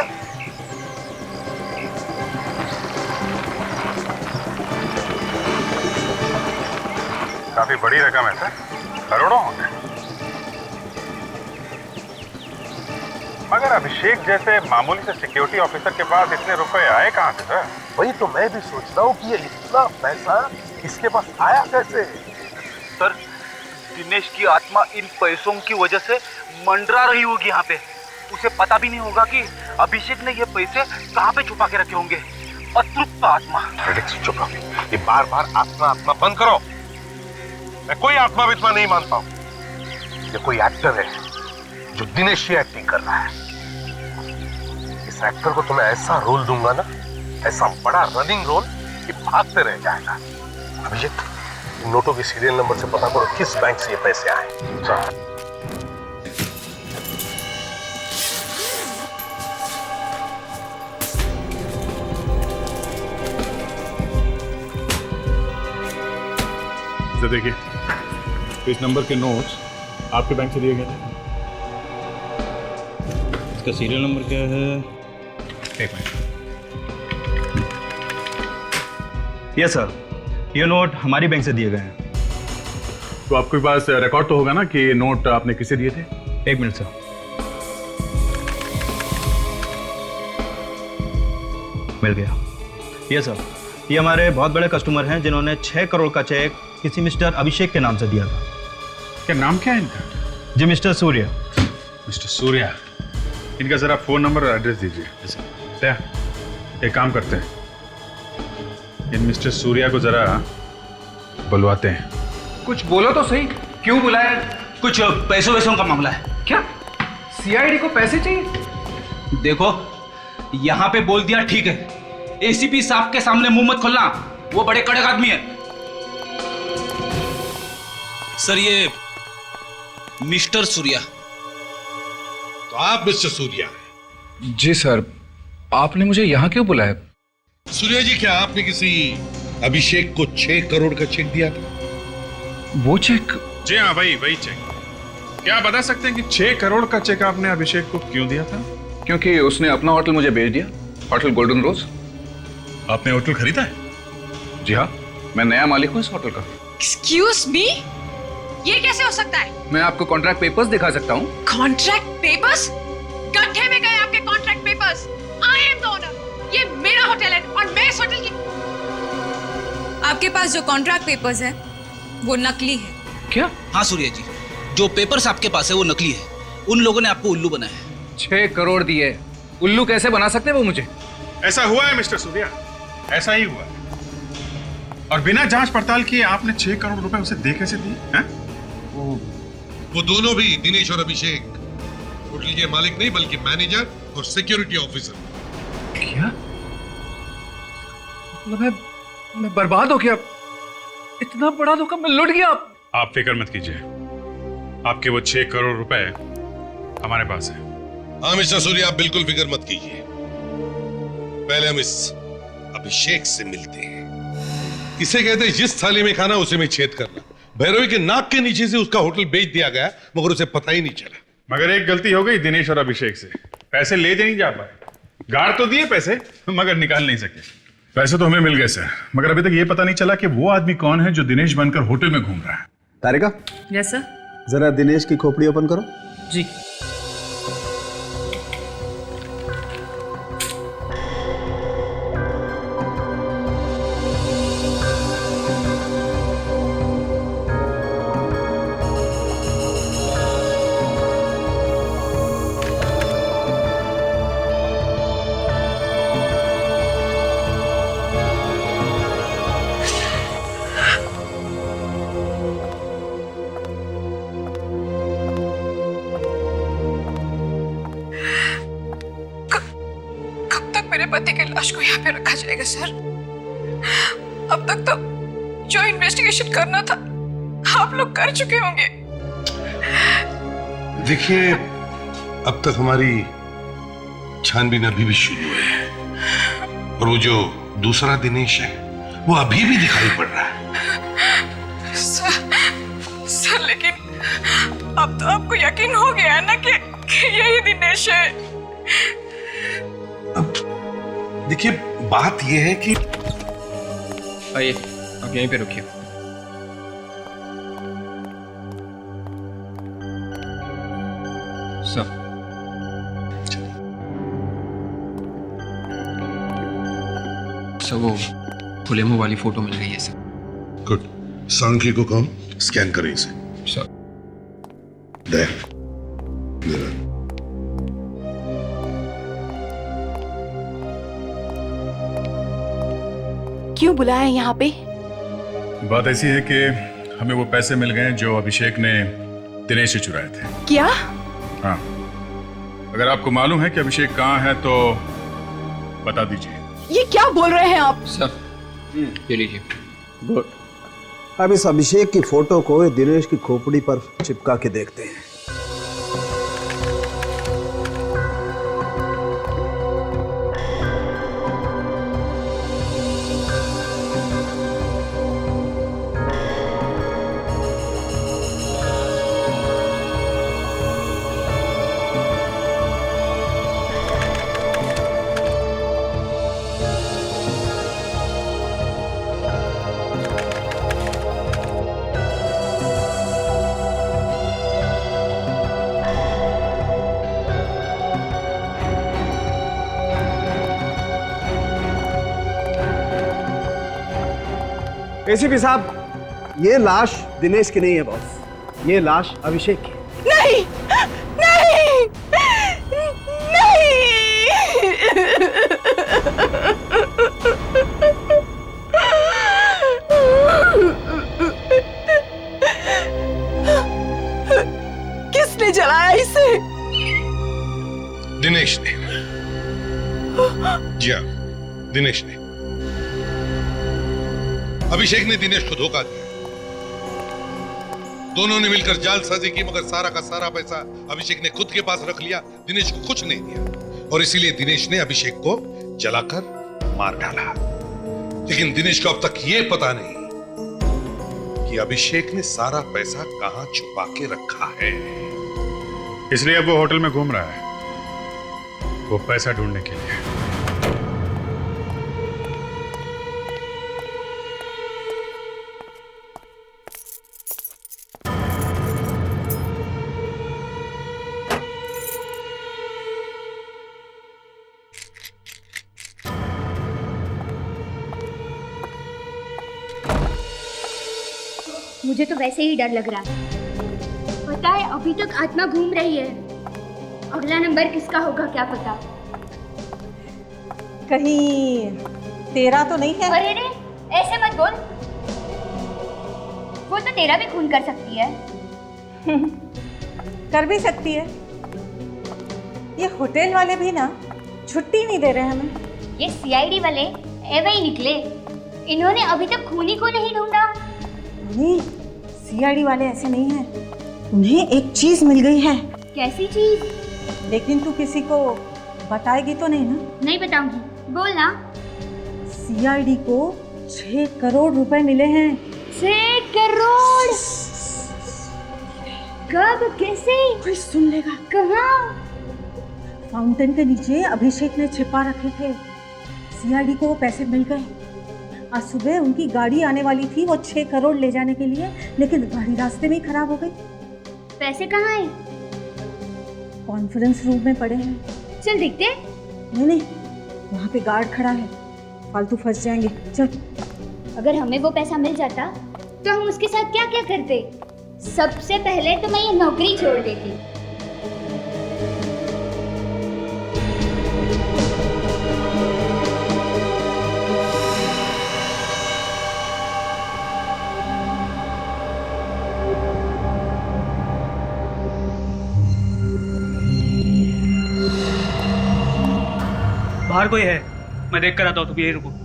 काफी बड़ी रकम है सर, करोड़ों होंगे। मगर अभिषेक जैसे मामूली से सिक्योरिटी ऑफिसर के पास इतने रुपए आए कहाँ से सर? वही तो मैं भी सोच रहा हूँ कि ये इतना पैसा इसके पास आया कैसे? सर, दिनेश की आत्मा इन पैसों की वजह से मंडरा रही होगी यहाँ पे। उसे पता भी नहीं होगा कि अभिषेक ने ये पैसे कहाँ पे छुपा के रखे होंगे। अतृप्त आत्मा। चुप रहो, ये बार बार आत्मा आत्मा बंद करो। मैं कोई आत्मा वित्मा नहीं मानता हूँ। ये कोई एक्टर है जो दिनेश की एक्टिंग कर रहा है। इस एक्टर को तो मैं ऐसा रोल दूंगा ना, ऐसा बड़ा रनिंग रोल कि भागते रह जाएगा। अभिषेक, नोटों की सीरियल नंबर से पता करो किस बैंक से ये पैसे आए। देखिए, इस नंबर के नोट्स आपके बैंक से दिए गए थे। इसका सीरियल नंबर क्या है? एक मिनट। यस सर, ये नोट हमारी बैंक से दिए गए हैं। तो आपके पास रिकॉर्ड तो होगा ना कि ये नोट आपने किसे दिए थे? एक मिनट सर। मिल गया। ये सर, ये हमारे बहुत बड़े कस्टमर हैं जिन्होंने 6 करोड़ का चेक किसी मिस्टर अभिषेक के नाम से दिया था। क्या नाम क्या है इनका? जी मिस्टर सूर्या। मिस्टर सूर्या, इनका जरा फोन नंबर और एड्रेस दीजिए। क्या एक काम करते हैं, इन मिस्टर सूर्या को जरा बुलवाते हैं। कुछ बोलो तो सही, क्यों बुलाया? कुछ पैसों वैसों का मामला है। क्या सीआईडी को पैसे चाहिए? देखो, यहां पे बोल दिया ठीक है। एसीपी साहब के सामने मुंह मत खोलना, वो बड़े कड़क आदमी है। सर, ये मिस्टर सूर्या। तो आप मिस्टर सूर्या? जी सर, आपने मुझे यहाँ क्यों बुलाया? सूर्या जी, क्या आपने किसी अभिषेक को 6 करोड़ का चेक दिया था? वो चेक? जी हाँ, वही चेक। क्या आप बता सकते हैं कि 6 करोड़ का चेक आपने अभिषेक को क्यों दिया था? क्योंकि उसने अपना होटल मुझे बेच दिया, होटल गोल्डन रोज। आपने होटल खरीदा है? जी हाँ, मैं नया मालिक हूँ इस होटल का। एक्सक्यूज मी, ये कैसे हो सकता है? मैं आपको कॉन्ट्रैक्ट पेपर्स दिखा सकता हूँ। Contract papers? गड्ढे में गए आपके contract papers. I am the owner, ये मेरा होटल है और मैं इस होटल की। आपके पास जो कॉन्ट्रैक्ट पेपर्स है वो नकली है। क्या? हाँ सूर्या जी, जो पेपर्स आपके पास है वो नकली है। उन लोगों ने आपको उल्लू बनाया है। 6 करोड़ दिए, उल्लू कैसे बना सकते वो मुझे? ऐसा हुआ है मिस्टर सूर्या, ऐसा ही हुआ है। और बिना जांच पड़ताल किए आपने 6 करोड़ रुपए उसे दे कैसे दिए? वो दोनों भी, दिनेश और अभिषेक, होटल के मालिक नहीं बल्कि मैनेजर और सिक्योरिटी ऑफिसर। क्या? मतलब मैं बर्बाद हो गया? इतना बड़ा धोखा मैं लुट गया? आप फिक्र मत कीजिए, आपके वो 6 करोड़ रुपए हमारे पास है। हाँ मिस्टर सूर्या, आप बिल्कुल फिक्र मत कीजिए। पहले हम इस अभिषेक से मिलते हैं। इसे कहते हैं जिस थाली में खाना उसे में छेद करना। भैरवी के नाक के नीचे से उसका होटल बेच दिया गया, मगर उसे पता ही नहीं चला। मगर एक गलती हो गई दिनेश और अभिषेक से, पैसे ले नहीं जा पाए। गाड़ तो दिए पैसे, मगर निकाल नहीं सके। पैसे तो हमें मिल गए सर, मगर अभी तक ये पता नहीं चला कि वो आदमी कौन है जो दिनेश बनकर होटल में घूम रहा है। तारिका, यस सर। जरा दिनेश की खोपड़ी ओपन करो। जी। पति की लाश को यहाँ पे रखा जाएगा सर? अब तक तो जो इन्वेस्टिगेशन करना था आप लोग कर चुके होंगे। देखिए, अब तक हमारी छानबीन अभी भी शुरू है, और वो जो दूसरा दिनेश है वो अभी भी दिखाई पड़ रहा है। सर लेकिन अब तो आपको यकीन हो गया है ना कि यही दिनेश है। देखिए, बात यह है कि आइए, आप यहीं पे रुकिए। सर, सर वो खुले मुंह वाली फोटो मिल गई है सर। गुड। सांख्य को कहो स्कैन करें इसे। सर। देख क्यों बुलाया यहाँ पे? बात ऐसी है कि हमें वो पैसे मिल गए जो अभिषेक ने दिनेश से चुराए थे। क्या? हाँ, अगर आपको मालूम है कि अभिषेक कहाँ है तो बता दीजिए। ये क्या बोल रहे हैं आप? सर ये लीजिए। गुड। अब इस अभिषेक की फोटो को दिनेश की खोपड़ी पर चिपका के देखते हैं। एसीपी साहब, ये लाश दिनेश की नहीं है बॉस, ये लाश अभिषेक की। नहीं नहीं नहीं। किसने जलाया इसे? दिनेश ने। जी हाँ, दिनेश ने। अभिषेक ने दिनेश को धोखा दिया। दोनों ने मिलकर जालसाजी की, मगर सारा का सारा पैसा अभिषेक ने खुद के पास रख लिया, दिनेश को कुछ नहीं दिया। और इसीलिए दिनेश ने अभिषेक को जलाकर मार डाला। लेकिन दिनेश को अब तक यह पता नहीं कि अभिषेक ने सारा पैसा कहां छुपा के रखा है। इसलिए अब वो होटल में घूम रहा है, वो पैसा ढूंढने के लिए। मुझे तो वैसे ही डर लग रहा है। पता है अभी तक आत्मा घूम रही है। अगला नंबर किसका होगा क्या पता। कहीं तेरा तो नहीं है? अरे रे, ऐसे मत बोल। वो तो तेरा भी खून कर सकती है। कर भी सकती है। ये होटल वाले भी ना छुट्टी नहीं दे रहे हमें। ये सीआईडी वाले एवे ही निकले। इन्होंने अभी तक खूनी को नहीं ढूंढा। नहीं, सीआईडी वाले ऐसे नहीं हैं। उन्हें एक चीज मिल गई है। कैसी चीज? लेकिन तू किसी को बताएगी तो नहीं ना? नहीं बताऊंगी, बोल ना। सीआईडी को 6 करोड़ रुपए मिले हैं। 6 करोड़? कब, कैसे? कोई सुन लेगा। कहाँ? फाउंटेन के नीचे अभिषेक ने छिपा रखे थे। सीआईडी को वो पैसे मिल गए। आज सुबह उनकी गाड़ी आने वाली थी वो 6 करोड़ ले जाने के लिए, लेकिन गाड़ी रास्ते में ही खराब हो गई। पैसे कहाँ हैं? कॉन्फ्रेंस रूम में पड़े हैं। चल देखते। नहीं, वहाँ पे गार्ड खड़ा है, फालतू फंस जाएंगे। चल। अगर हमें वो पैसा मिल जाता तो हम उसके साथ क्या क्या करते? सबसे पहले तो मैं ये नौकरी छोड़ देती। बाहर कोई है? मैं देख कर आता हूँ, तुम यहीं रुको।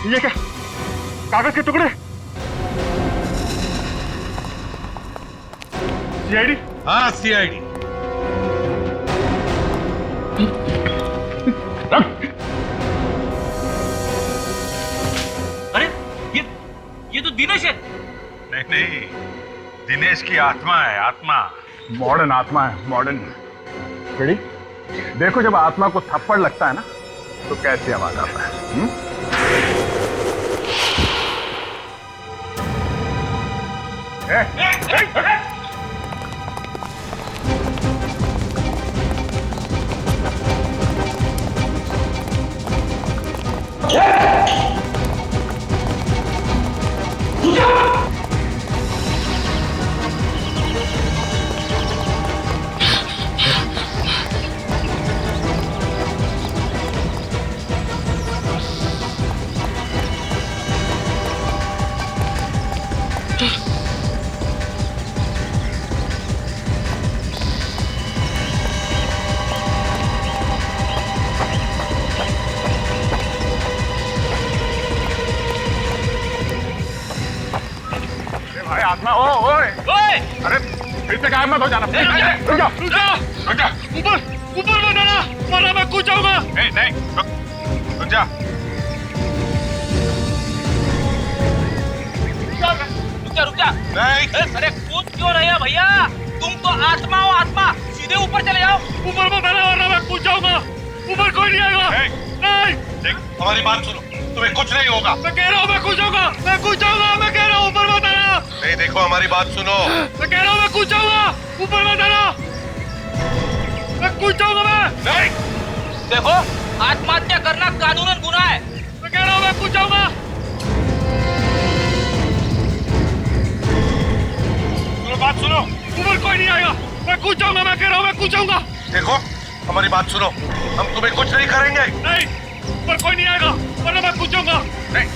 ये क्या? कागज के टुकड़े? सीआईडी? हाँ, सीआईडी। ये तो दिनेश है। नहीं नहीं, दिनेश की आत्मा है, आत्मा। मॉडर्न आत्मा है, मॉडर्न। रेडी? देखो जब आत्मा को थप्पड़ लगता है ना तो कैसी आवाज आता है। भाई आत्मा, ओए अरे फिर से गायब मत हो जाना। रुक जा, रुक जा, रुक जा। ऊपर मत आना, वरना मैं कूद जाऊंगा। नहीं नहीं, रुक जा। रुक जा। नहीं। अरे कूद क्यों रहे हो भैया? तुम तो आत्मा हो, आत्मा। सीधे ऊपर चले जाओ। ऊपर मत आना वरना मैं कूद जाऊंगा। ऊपर कोई नहीं आएगा। नहीं। देख हमारी बात सुनो, तुम्हें कुछ नहीं होगा। मैं कह रहा हूँ मैं कूद जाऊंगा, मैं कूद जाऊंगा। मैं कह रहा हूँ ऊपर मत आना। नहीं देखो हमारी बात सुनो। मैं कह रहा हूँ मैं कूद जाऊंगा, ऊपर मत आना। मैं कूद जाऊंगा मैं। नहीं। देखो आत्महत्या करना कानूनन गुनाह है। मैं कह रहा हूँ मैं कूद जाऊंगा। सुनो बात सुनो। ऊपर कोई नहीं आएगा। मैं कूद जाऊंगा, मैं कह रहा हूँ मैं कूद जाऊंगा। देखो हमारी बात सुनो, हम तुम्हें कुछ नहीं करेंगे। नहीं, ऊपर कोई नहीं आएगा वरना मैं कूद जाऊंगा। नहीं।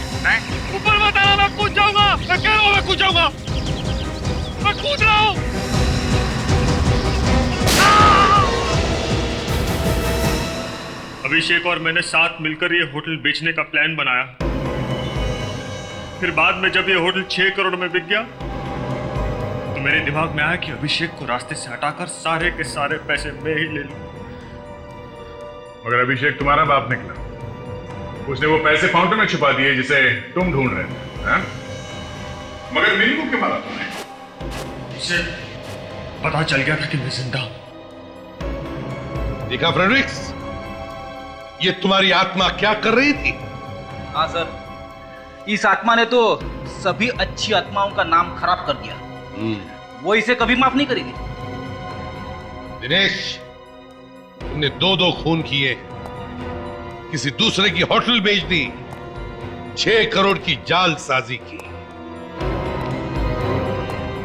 ऊपर मत आना, मैं कूद जाऊंगा। मैं कह रहा हूँ मैं कूद जाऊंगा। मैं कूद रहा हूँ। अभिषेक और मैंने साथ मिलकर ये होटल बेचने का प्लान बनाया। फिर बाद में जब ये होटल 6 करोड़ में बिक गया तो मेरे दिमाग में आया कि अभिषेक को रास्ते से हटाकर सारे के सारे पैसे मैं ही ले लूं। मगर अभिषेक तुम्हारा बाप निकला। उसने वो पैसे फाउंटेन में छुपा दिए जिसे तुम ढूंढ रहे थे। हाँ? मगर मेरी को क्यों मारा तुमने? उसे पता चल गया था कि मैं जिंदा हूं। देखा फ्रेडरिक्स, ये तुम्हारी आत्मा क्या कर रही थी? हाँ सर, इस आत्मा ने तो सभी अच्छी आत्माओं का नाम खराब कर दिया। वो इसे कभी माफ नहीं करेगी। दिनेश, तुमने 2-2 खून किए, किसी दूसरे की होटल बेच दी, 6 करोड़ की जालसाजी की।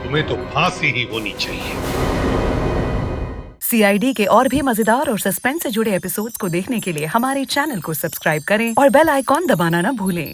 तुम्हें तो फांसी ही होनी चाहिए। CID के और भी मजेदार और सस्पेंस से जुड़े एपिसोड्स को देखने के लिए हमारे चैनल को सब्सक्राइब करें और बेल आइकॉन दबाना ना भूलें।